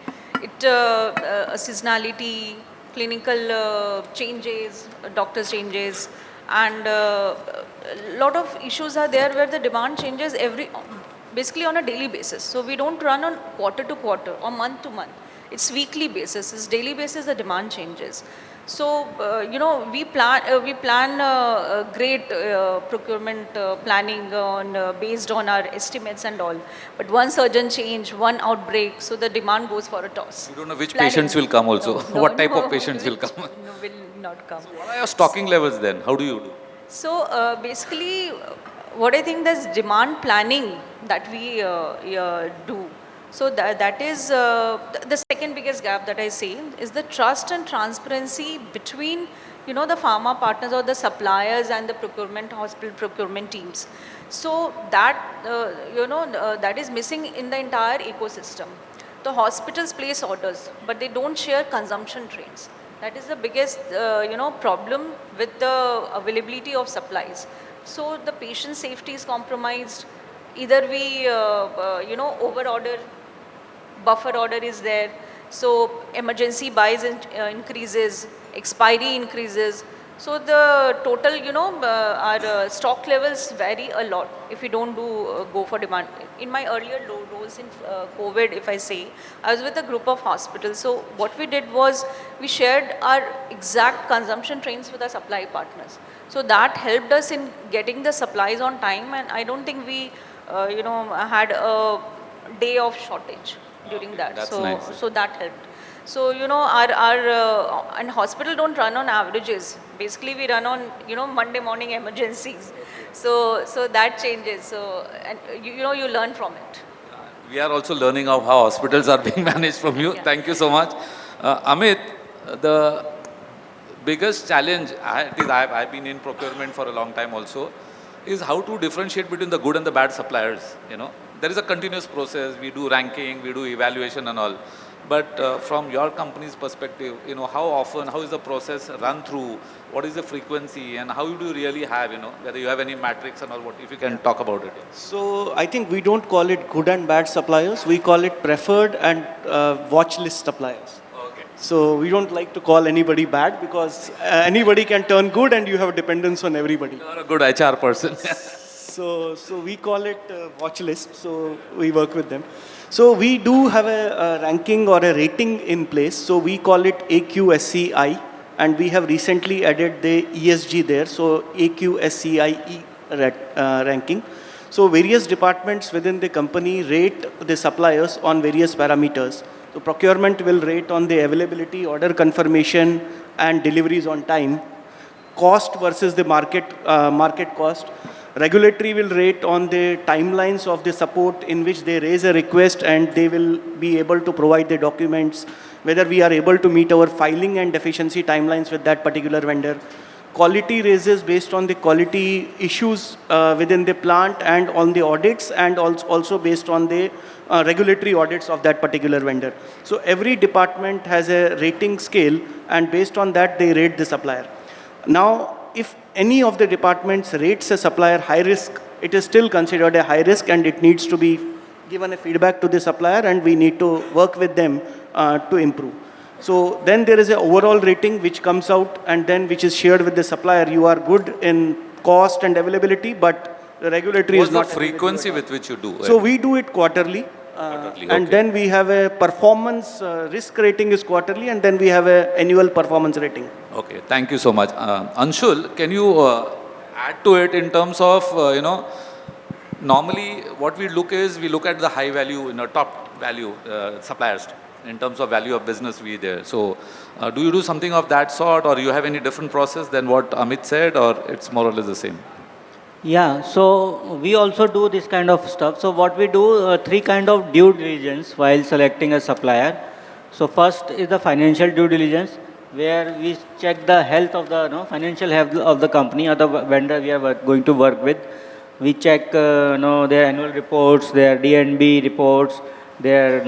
Seasonality, clinical changes, doctors changes, and a lot of issues are there where the demand changes basically on a daily basis. So we don't run on quarter to quarter or month to month. It's weekly basis. It's daily basis the demand changes. So we plan great procurement planning based on our estimates and all. But one surgeon change, one outbreak, so the demand goes for a toss. You don't know which patients will come also. What type of patients will come? No, will not come. So what are your stocking levels then? How do you do? So basically, what I think there's demand planning that we do. So that is the second biggest gap that I see is the trust and transparency between the pharma partners or the suppliers and the hospital procurement teams. So that that is missing in the entire ecosystem. The hospitals place orders, but they don't share consumption trends. That is the biggest problem with the availability of supplies. So the patient safety is compromised. Either we over order, buffer order is there, so emergency buys increases, expiry increases. So the total, our stock levels vary a lot if we don't go for demand. In my earlier roles in COVID, if I say, I was with a group of hospitals. So what we did was we shared our exact consumption trends with our supply partners. So that helped us in getting the supplies on time, and I don't think we, had a day of shortage during that. That's so nice. so that helped. So our and hospital don't run on averages. Basically, we run on Monday morning emergencies. So that changes. So and you learn from it. We are also learning of how hospitals are being managed from you. Yeah. Thank you so much. Amit, the biggest challenge, I've been in procurement for a long time also, is how to differentiate between the good and the bad suppliers. There is a continuous process. We do ranking, we do evaluation and all. But from your company's perspective, how often, how is the process run through? What is the frequency, and how do you really have, whether you have any metrics and all? What if you can talk about it? So I think we don't call it good and bad suppliers. We call it preferred and watch list suppliers. Okay. So we don't like to call anybody bad, because anybody can turn good and you have a dependence on everybody. You are a good HR person. So we call it watch list. So we work with them. So we do have a ranking or a rating in place. So we call it AQSCI, and we have recently added the ESG there. So AQSCIE ranking. So various departments within the company rate the suppliers on various parameters. So procurement will rate on the availability, order confirmation, and deliveries on time. Cost versus the market cost. Regulatory will rate on the timelines of the support in which they raise a request and they will be able to provide the documents, whether we are able to meet our filing and efficiency timelines with that particular vendor. Quality raises based on the quality issues within the plant and on the audits, and also based on the regulatory audits of that particular vendor. So every department has a rating scale, and based on that they rate the supplier. Now, if any of the departments rates a supplier high risk, it is still considered a high risk and it needs to be given a feedback to the supplier, and we need to work with them to improve. So then there is an overall rating which comes out, and then which is shared with the supplier. You are good in cost and availability, but the regulatory is not. What's the frequency with which you do it? So we do it quarterly. And then we have a performance risk rating is quarterly, and then we have an annual performance rating. Okay, thank you so much. Anshul, can you add to it in terms of, normally what we look at the high value, top value suppliers in terms of value of business we there. So do you do something of that sort, or you have any different process than what Amit said, or it's more or less the same? Yeah, so we also do this kind of stuff. So what we do, three kind of due diligence while selecting a supplier. So first is the financial due diligence, where we check the health of the financial health of the company or the vendor we are going to work with. We check their annual reports, their D&B reports, their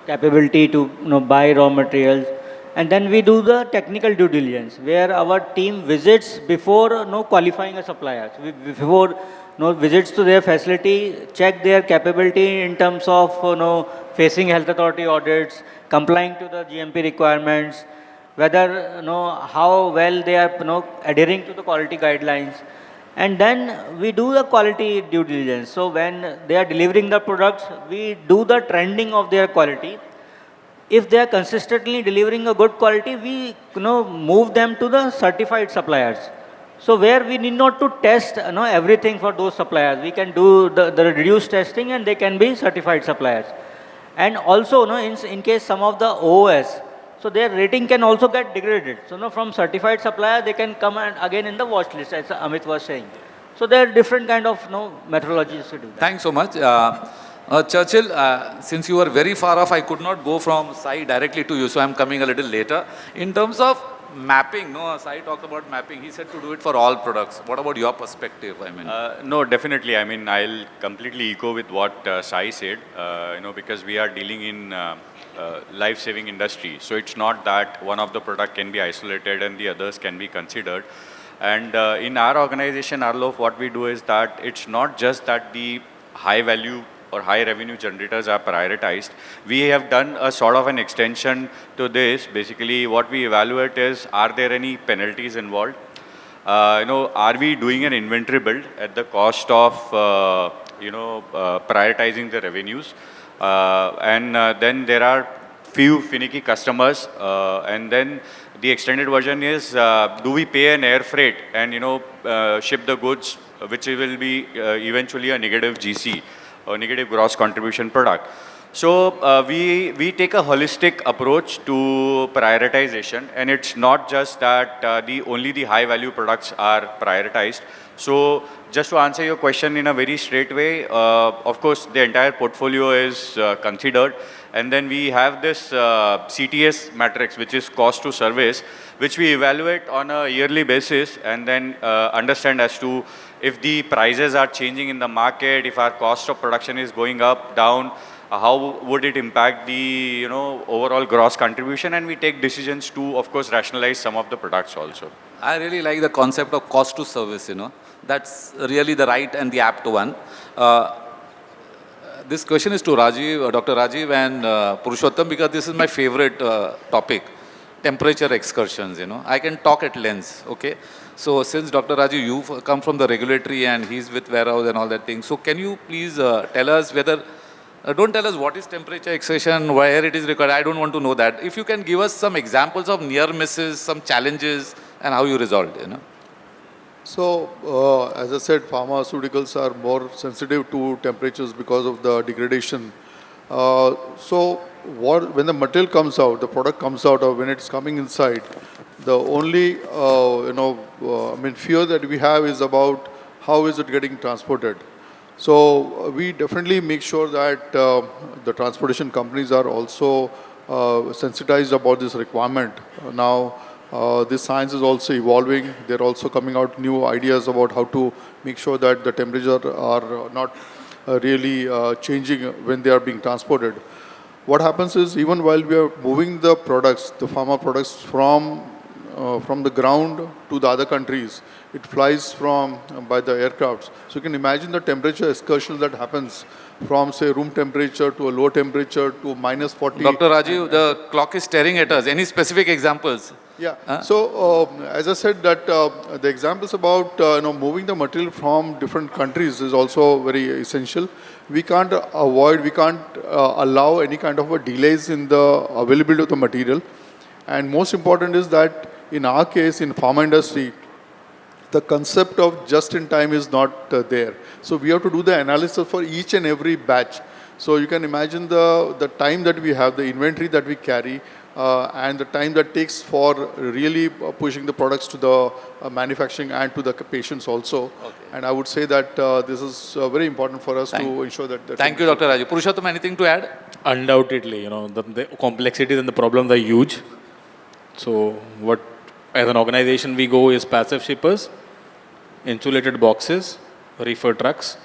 capability to buy raw materials. And then we do the technical due diligence, where our team visits before qualifying a supplier. So before visits to their facility, check their capability in terms of facing health authority audits, complying to the GMP requirements, whether how well they are adhering to the quality guidelines. And then we do the quality due diligence. So when they are delivering the products, we do the trending of their quality. If they are consistently delivering a good quality, we move them to the certified suppliers. So where we need not to test everything for those suppliers, we can do the reduced testing and they can be certified suppliers. And also in case some of the OOS, so their rating can also get degraded. So from certified supplier they can come and again in the watch list, as Amit was saying. So there are different kind of methodologies to do that. Thanks so much. Churchill, since you were very far off, I could not go from Sai directly to you, so I'm coming a little later. In terms of mapping, Sai talked about mapping. He said to do it for all products. What about your perspective? No, definitely. I'll completely echo with what Sai said. Because we are dealing in life-saving industry, so it's not that one of the product can be isolated and the others can be considered. And in our organization, Arlof, what we do is that it's not just that the high value or high revenue generators are prioritized. We have done a sort of an extension to this. Basically, what we evaluate is, are there any penalties involved? Are we doing an inventory build at the cost of, prioritizing the revenues? And then there are few finicky customers. And then the extended version is, do we pay an air freight and, ship the goods, which will be eventually a negative GC, or negative gross contribution product. So we take a holistic approach to prioritization, and it's not just that only the high value products are prioritized. So just to answer your question in a very straight way, of course the entire portfolio is considered, and then we have this CTS matrix, which is cost to service, which we evaluate on a yearly basis, and then understand as to if the prices are changing in the market, if our cost of production is going up, down, how would it impact the overall gross contribution, and we take decisions to, of course, rationalize some of the products also. I really like the concept of cost to service, That's really the right and the apt one. This question is to Rajiv, Dr. Rajiv and Purushottam, because this is my favorite topic, temperature excursions, I can talk at length, okay? So since Dr. Rajiv, you've come from the regulatory and he's with warehouse and all that thing. So can you please tell us whether, don't tell us what is temperature excursion, where it is required. I don't want to know that. If you can give us some examples of near misses, some challenges, and how you resolved, So, as I said, pharmaceuticals are more sensitive to temperatures because of the degradation. So, when the material comes out, the product comes out, or when it's coming inside, the only fear that we have is about how is it getting transported. So we definitely make sure that the transportation companies are also sensitized about this requirement. Now, this science is also evolving. They're also coming out new ideas about how to make sure that the temperature are not really changing when they are being transported. What happens is, even while we are moving the products, the pharma products from the ground to the other countries, it flies by the aircrafts. So you can imagine the temperature excursions that happens from, say, room temperature to a low temperature to -40. Dr. Rajiv, the clock is staring at us. Any specific examples? Yeah. So as I said, that the examples about moving the material from different countries is also very essential. We can't allow any kind of delays in the availability of the material. And most important is that in our case, in pharma industry, the concept of just in time is not there. So we have to do the analysis for each and every batch. So you can imagine the time that we have, the inventory that we carry, and the time that takes for really pushing the products to the manufacturing and to the patients also. Okay. And I would say that this is very important for us to ensure that. Thank you, Dr. Raju. Purushottam, anything to add? Undoubtedly, the complexities and the problems are huge. So what, as an organization, we go is passive shippers, insulated boxes, reefer trucks.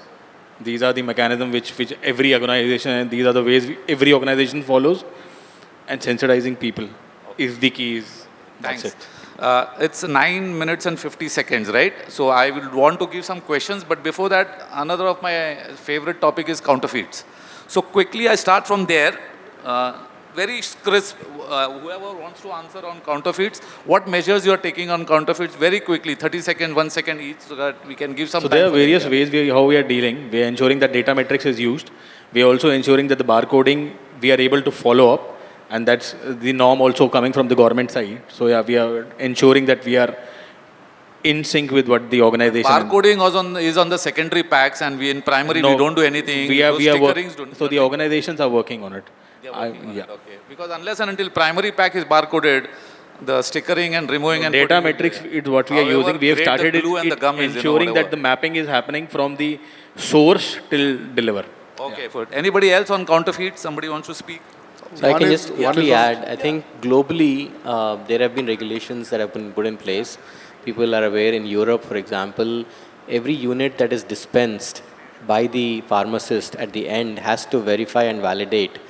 These are the mechanism which every organization, and these are the ways every organization follows. And sensitizing people is the key. Thanks. It's 9 minutes and 50 seconds, right? So I will want to give some questions, but before that, another of my favorite topic is counterfeits. So quickly, I start from there. Very crisp, whoever wants to answer on counterfeits, what measures you are taking on counterfeits, very quickly, 30 seconds, 1 second each, so that we can give some time. So there are various ways how we are dealing. We are ensuring that data metrics is used. We are also ensuring that the barcoding, we are able to follow up. And that's the norm also coming from the government side. So yeah, we are ensuring that we are in sync with what the organization. Barcoding is on the secondary packs, and we in primary we don't do anything. So the organizations are working on it. They are working on it. Okay. Because unless and until primary pack is barcoded, the stickering and removing and data metrics is what we are using. We have started ensuring that the mapping is happening from the source till deliver. Okay. Yeah. Anybody else on counterfeit? Somebody wants to speak? So I can just quickly add, I think globally there have been regulations that have been put in place. People are aware in Europe, for example, every unit that is dispensed by the pharmacist at the end has to verify and validate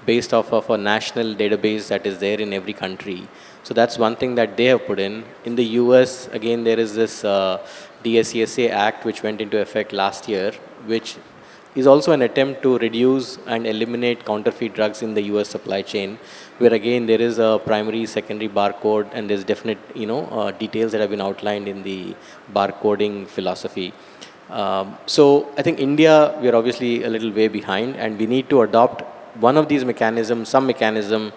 based off of a national database that is there in every country. So that's one thing that they have put in. In the US, again, there is this DSCSA Act which went into effect last year, which is also an attempt to reduce and eliminate counterfeit drugs in the US supply chain, where again there is a primary, secondary barcode, and there's definite details that have been outlined in the barcoding philosophy. So I think India, we are obviously a little way behind, and we need to adopt one of these mechanisms, some mechanism,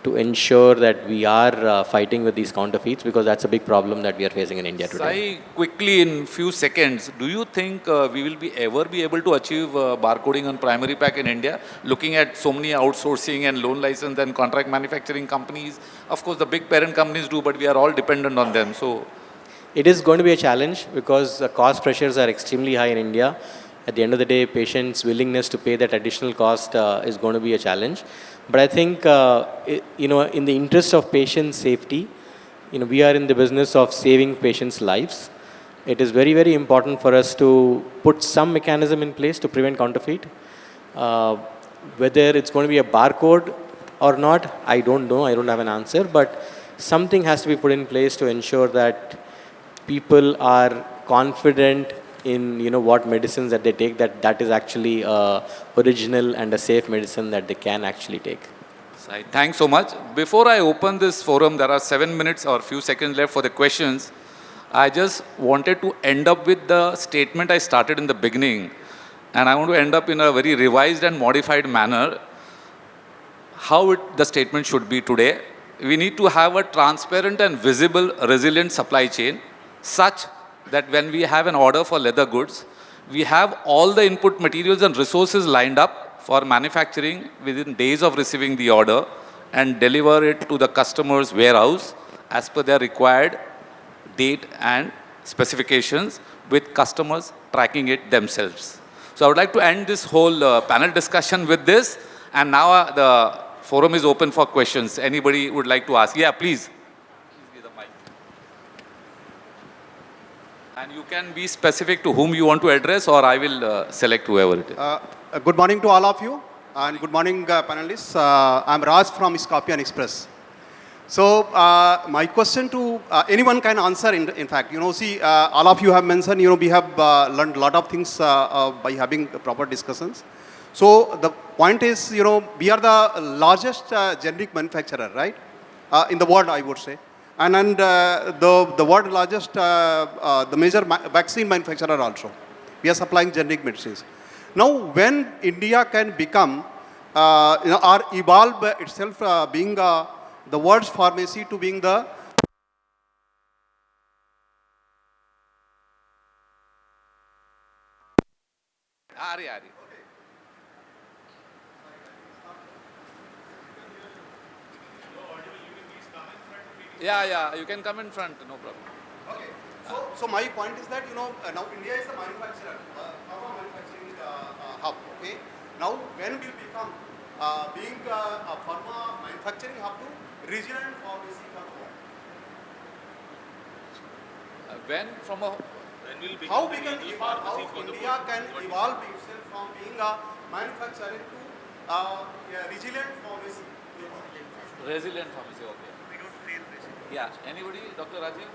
to ensure that we are fighting with these counterfeits, because that's a big problem that we are facing in India today. Sai, quickly in few seconds, do you think we will ever be able to achieve barcoding on primary pack in India, looking at so many outsourcing and loan license and contract manufacturing companies? Of course, the big parent companies do, but we are all dependent on them. So, it is going to be a challenge because the cost pressures are extremely high in India. At the end of the day, patients' willingness to pay that additional cost is going to be a challenge. But I think, in the interest of patient safety, we are in the business of saving patients' lives. It is very, very important for us to put some mechanism in place to prevent counterfeit. Whether it's going to be a barcode or not, I don't know. I don't have an answer. But something has to be put in place to ensure that people are confident in what medicines that they take, that is actually original and a safe medicine that they can actually take. Thanks so much. Before I open this forum, there are 7 minutes or few seconds left for the questions. I just wanted to end up with the statement I started in the beginning, and I want to end up in a very revised and modified manner. How the statement should be today. We need to have a transparent and visible, resilient supply chain, such that when we have an order for leather goods, we have all the input materials and resources lined up for manufacturing within days of receiving the order and deliver it to the customer's warehouse as per their required date and specifications, with customers tracking it themselves. So I would like to end this whole panel discussion with this, and now the forum is open for questions. Anybody would like to ask? Yeah, please. Please give the mic. And you can be specific to whom you want to address, or I will select whoever it is. Good morning to all of you, and good morning, panelists. I'm Raj from Scorpion Express. So my question to anyone can answer. In fact, see, all of you have mentioned, we have learned a lot of things by having proper discussions. So the point is, we are the largest generic manufacturer, right, in the world, I would say, and the world largest, the major vaccine manufacturer also. We are supplying generic medicines. Now, when India can become, or evolve itself being the world's pharmacy to being the Ari. Yeah, you can come in front, no problem. Okay. So my point is that, now India is a manufacturer, pharma manufacturing hub. Okay. Now when we become being a pharma manufacturing hub to regional pharmacy hub? How we can evolve, how India can evolve itself from being a manufacturer to resilient pharmacy. Resilient pharmacy, okay. We don't feel resilient. Yeah, anybody, Dr. Rajiv?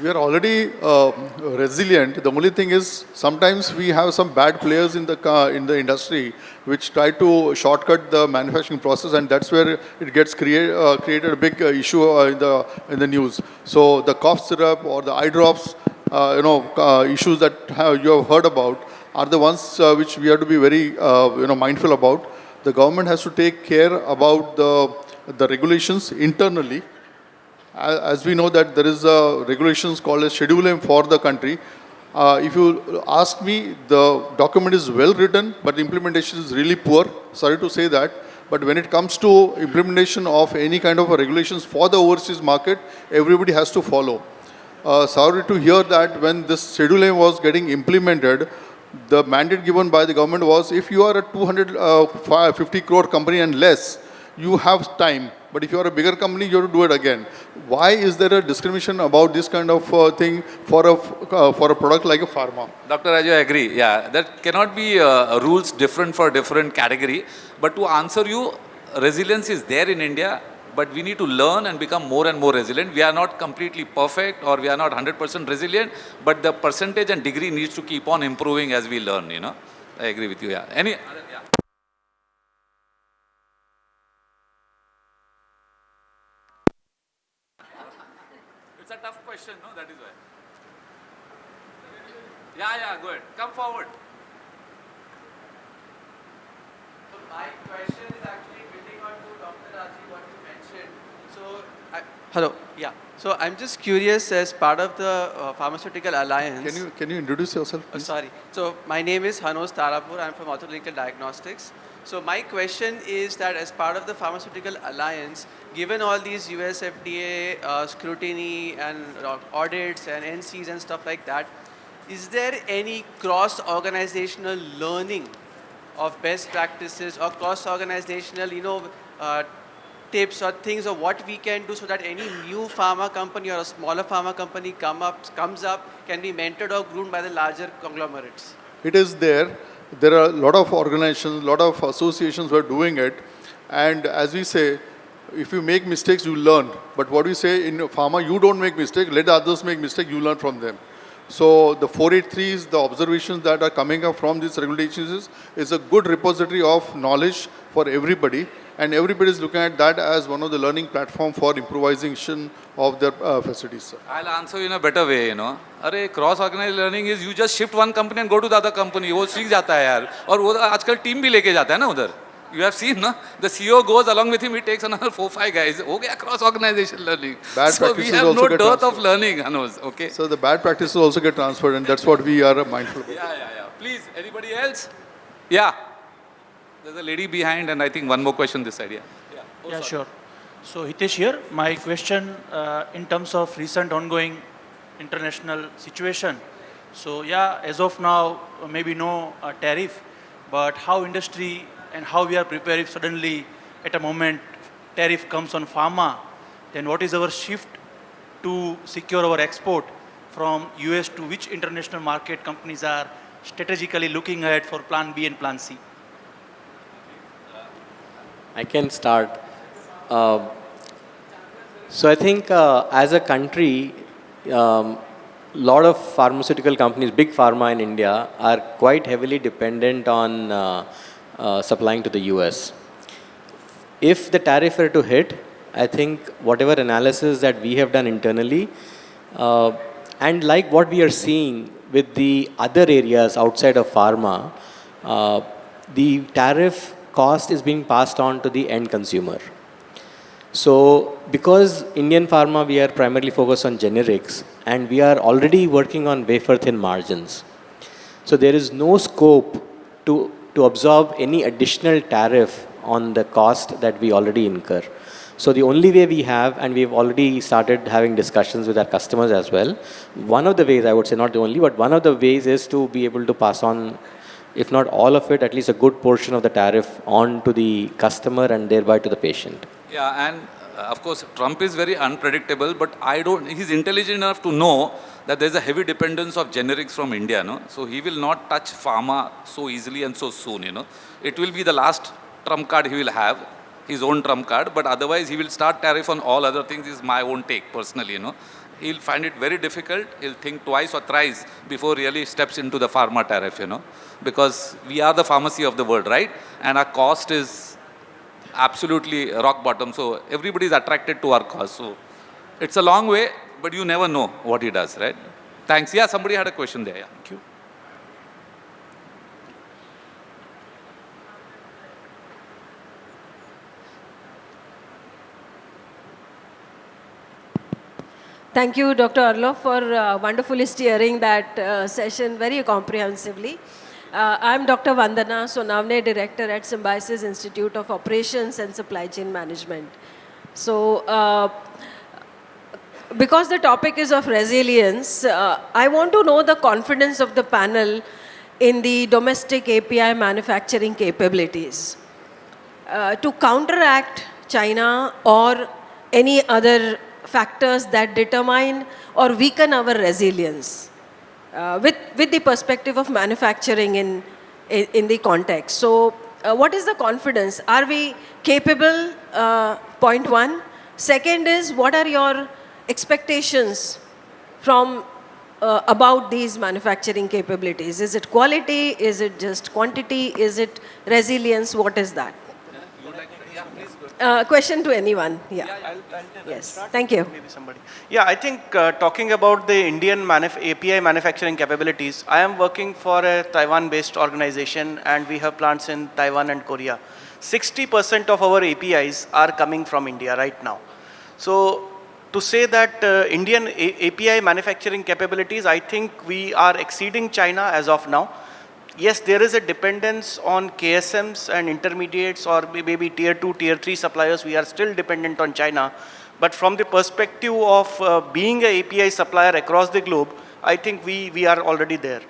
We are already resilient. The only thing is sometimes we have some bad players in the industry which try to shortcut the manufacturing process, and that's where it gets created a big issue in the news. So the cough syrup or the eye drops, issues that you have heard about are the ones which we have to be very mindful about. The government has to take care about the regulations internally. As we know that there is a regulations called as Schedule M for the country. If you ask me, the document is well written, but the implementation is really poor. Sorry to say that. But when it comes to implementation of any kind of regulations for the overseas market, everybody has to follow. Sorry to hear that when this Schedule M was getting implemented, the mandate given by the government was if you are a 250 crore company and less, you have time. But if you are a bigger company, you have to do it again. Why is there a discrimination about this kind of thing for a product like a pharma? Dr. Raju, I agree. Yeah, that cannot be rules different for different category. But to answer you, resilience is there in India, but we need to learn and become more and more resilient. We are not completely perfect, or we are not 100% resilient, but the percentage and degree needs to keep on improving as we learn, I agree with you, yeah. Any other, yeah. It's a tough question, no? That is why. Yeah, go ahead. Come forward. So my question is actually building on to Dr. Rajiv, what you mentioned. Hello, yeah. So I'm just curious, as part of the Pharmaceutical Alliance. Can you introduce yourself, please? Sorry. So my name is Hanos Tarapur. I'm from Orthoclinical Diagnostics. So my question is that as part of the Pharmaceutical Alliance, given all these US FDA scrutiny and audits and NCs and stuff like that, is there any cross-organizational learning of best practices or cross-organizational, tips or things of what we can do so that any new pharma company or a smaller pharma company comes up can be mentored or groomed by the larger conglomerates? It is there. There are a lot of organizations, a lot of associations who are doing it. And as we say, if you make mistakes, you learn. But what we say in pharma, you don't make mistakes, let others make mistakes, you learn from them. So the 483s, the observations that are coming up from these regulations is a good repository of knowledge for everybody. And everybody is looking at that as one of the learning platform for improvisation of their facilities. I'll answer you in a better way, cross-organized learning is you just shift one company and go to the other company. वो सीख जाता है यार. और वो आजकल team भी लेके जाता है ना उधर. You have seen, no? The CEO goes along with him, he takes another 4-5 guys. हो गया cross-organization learning. So we have no dearth of learning, Hanos. Okay. So the bad practices also get transferred, and that's what we are mindful about. Yeah. Please, anybody else? Yeah. There's a lady behind, and I think one more question this side. Yeah, sure. So Hitesh here. My question in terms of recent ongoing international situation. So yeah, as of now, maybe no tariff, but how industry and how we are prepared if suddenly at a moment tariff comes on pharma, then what is our shift to secure our export from US to which international market companies are strategically looking ahead for plan B and plan C? I can start. So I think as a country, lot of pharmaceutical companies, big pharma in India, are quite heavily dependent on supplying to the US. If the tariff were to hit, I think whatever analysis that we have done internally, and like what we are seeing with the other areas outside of pharma, the tariff cost is being passed on to the end consumer. So because Indian pharma, we are primarily focused on generics, and we are already working on wafer thin margins. So there is no scope to absorb any additional tariff on the cost that we already incur. So the only way we have, and we've already started having discussions with our customers as well, one of the ways, I would say not the only, but one of the ways is to be able to pass on, if not all of it, at least a good portion of the tariff on to the customer and thereby to the patient. Yeah, and of course, Trump is very unpredictable, but he's intelligent enough to know that there's a heavy dependence of generics from India, no? So he will not touch pharma so easily and so soon, you know. It will be the last trump card he will have, his own trump card, but otherwise he will start tariff on all other things, is my own take personally, you know. He'll find it very difficult, he'll think twice or thrice before really steps into the pharma tariff, you know, because we are the pharmacy of the world, right? And our cost is absolutely rock bottom, so everybody is attracted to our cost. So it's a long way, but you never know what he does, right? Thanks. Yeah, somebody had a question there. Yeah. Thank you. Thank you, Dr. Arlof, for wonderfully steering that session very comprehensively. I'm Dr. Vandana Sonavne, Director at Symbiosis Institute of Operations and Supply Chain Management. So, because the topic is of resilience, I want to know the confidence of the panel in the domestic API manufacturing capabilities to counteract China or any other factors that determine or weaken our resilience with the perspective of manufacturing in the context. So what is the confidence? Are we capable? Point one. Second is, what are your expectations from about these manufacturing capabilities? Is it quality? Is it just quantity? Is it resilience? What is that? Question to anyone. Yeah. Yes. Thank you. Maybe somebody. Yeah, I think talking about the Indian API manufacturing capabilities, I am working for a Taiwan-based organization, and we have plants in Taiwan and Korea. 60% of our APIs are coming from India right now. So to say that Indian API manufacturing capabilities, I think we are exceeding China as of now. Yes, there is a dependence on KSMs and intermediates or maybe tier 2, tier 3 suppliers. We are still dependent on China. But from the perspective of being an API supplier across the globe, I think we are already there.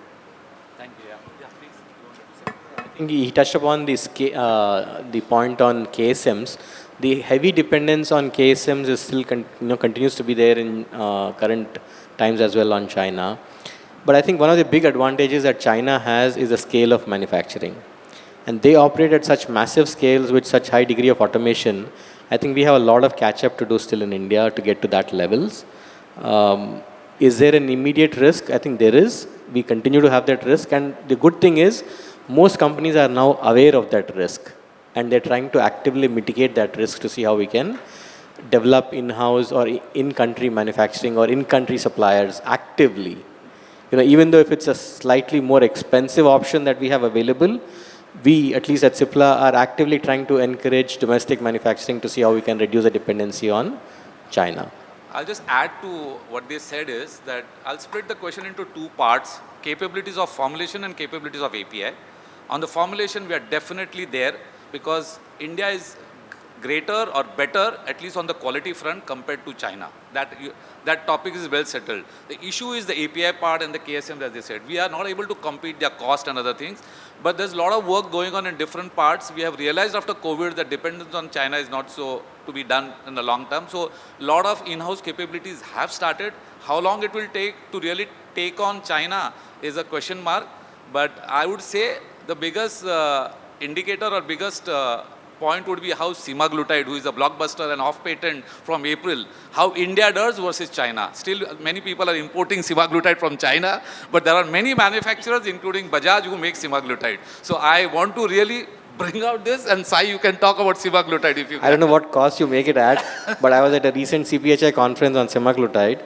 Thank you. Yeah, please. I think he touched upon the point on KSMs. The heavy dependence on KSMs is still continues to be there in current times as well on China. But I think one of the big advantages that China has is the scale of manufacturing. And they operate at such massive scales with such high degree of automation. I think we have a lot of catch-up to do still in India to get to that levels. Is there an immediate risk? I think there is. We continue to have that risk. And the good thing is, most companies are now aware of that risk. And they're trying to actively mitigate that risk to see how we can develop in-house or in-country manufacturing or in-country suppliers actively. Even though if it's a slightly more expensive option that we have available, we, at least at Cipla, are actively trying to encourage domestic manufacturing to see how we can reduce the dependency on China. I'll just add to what they said is that I'll split the question into two parts, capabilities of formulation and capabilities of API. On the formulation, we are definitely there because India is greater or better, at least on the quality front, compared to China. That topic is well settled. The issue is the API part and the KSM, as they said. We are not able to compete their cost and other things, but there's a lot of work going on in different parts. We have realized after COVID that dependence on China is not so to be done in the long term. So a lot of in-house capabilities have started. How long it will take to really take on China is a question mark. But I would say the biggest indicator or biggest point would be how semaglutide, who is a blockbuster and off patent from April, how India does versus China. Still, many people are importing semaglutide from China, but there are many manufacturers, including Bajaj, who make semaglutide. So I want to really bring out this, and Sai, you can talk about semaglutide if you can. I don't know what cost you make it at, but I was at a recent CPHI conference on semaglutide.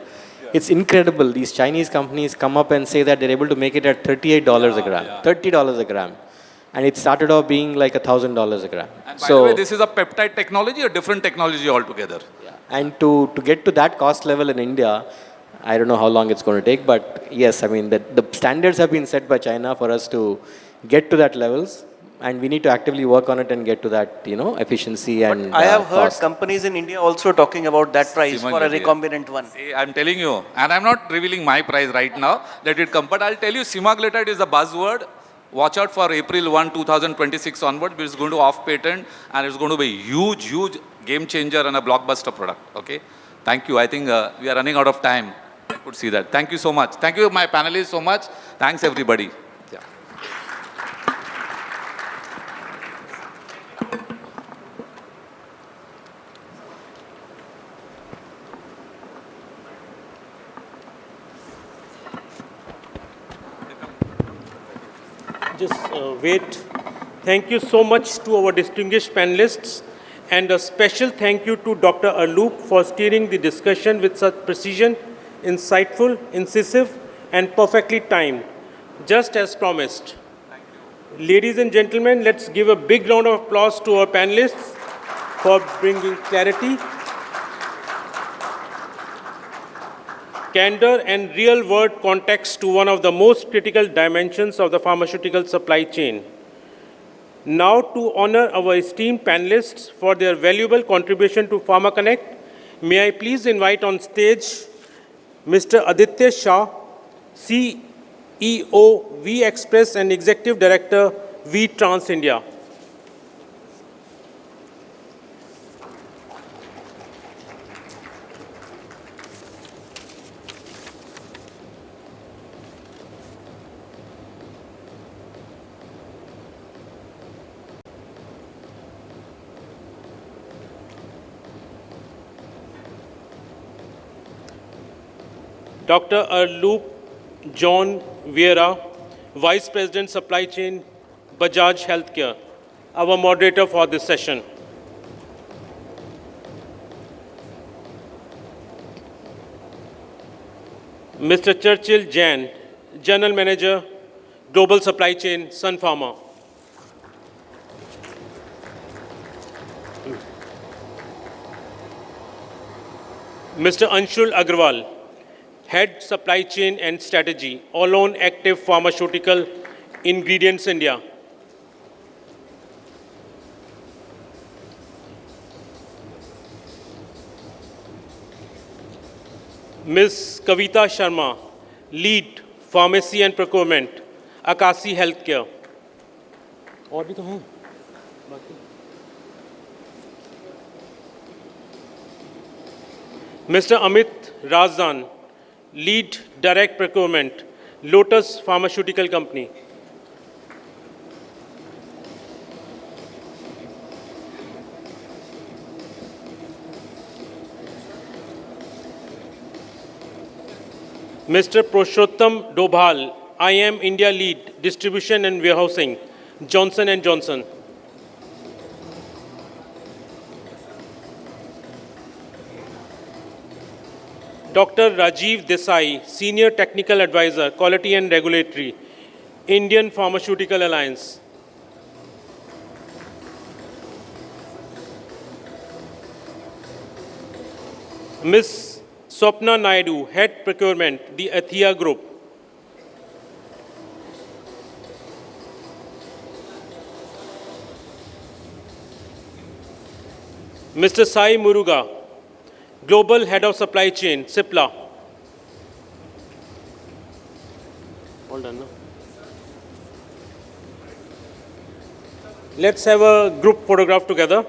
It's incredible. These Chinese companies come up and say that they're able to make it at $38 a gram, $30 a gram. And it started off being like $1,000 a gram. And by the way, this is a peptide technology, a different technology altogether. Yeah. And to get to that cost level in India, I don't know how long it's going to take, but yes, I mean, the standards have been set by China for us to get to that levels, and we need to actively work on it and get to that, efficiency and But I have heard cost. companies in India also talking about that price for a recombinant one. See, I'm telling you, and I'm not revealing my price right now, let it come, but I'll tell you, semaglutide is a buzzword. Watch out for April 1, 2026 onward, because it's going to off patent and it's going to be a huge, huge game changer and a blockbuster product. Okay? Thank you. I think we are running out of time. I could see that. Thank you so much. Thank you, my panelists, so much. Thanks, everybody. Yeah. Just wait. Thank you so much to our distinguished panelists, and a special thank you to Dr. Arloop for steering the discussion with such precision, insightful, incisive, and perfectly timed, just as promised. Ladies and gentlemen, let's give a big round of applause to our panelists for bringing clarity, candor, and real-world context to one of the most critical dimensions of the pharmaceutical supply chain. Now, to honor our esteemed panelists for their valuable contribution to PharmaConnect, may I please invite on stage Mr. Aditya Shah, CEO, V Express, and Executive Director, V Trans India. Dr. Arloop John Vieira, Vice President Supply Chain, Bajaj Healthcare, our moderator for this session. Mr. Churchill Jain, General Manager, Global Supply Chain, Sun Pharma. Mr. Anshul Agrawal, Head Supply Chain and Strategy, Olon Active Pharmaceutical Ingredients India. Ms. Kavita Sharma, Lead Pharmacy and Procurement, Akasi Healthcare. और भी तो हैं Mr. Amit Razdan, Lead Direct Procurement, Lotus Pharmaceutical Company. Mr. Purushottam Dobhal, IM India Lead, Distribution and Warehousing, Johnson & Johnson. Dr. Rajiv Desai, Senior Technical Advisor, Quality and Regulatory, Indian Pharmaceutical Alliance. Ms. Swapna Naidu, Head Procurement, the Athea Group. Mr. Sai Muruga, Global Head of Supply Chain, CIPLA. All done, no? Let's have a group photograph together.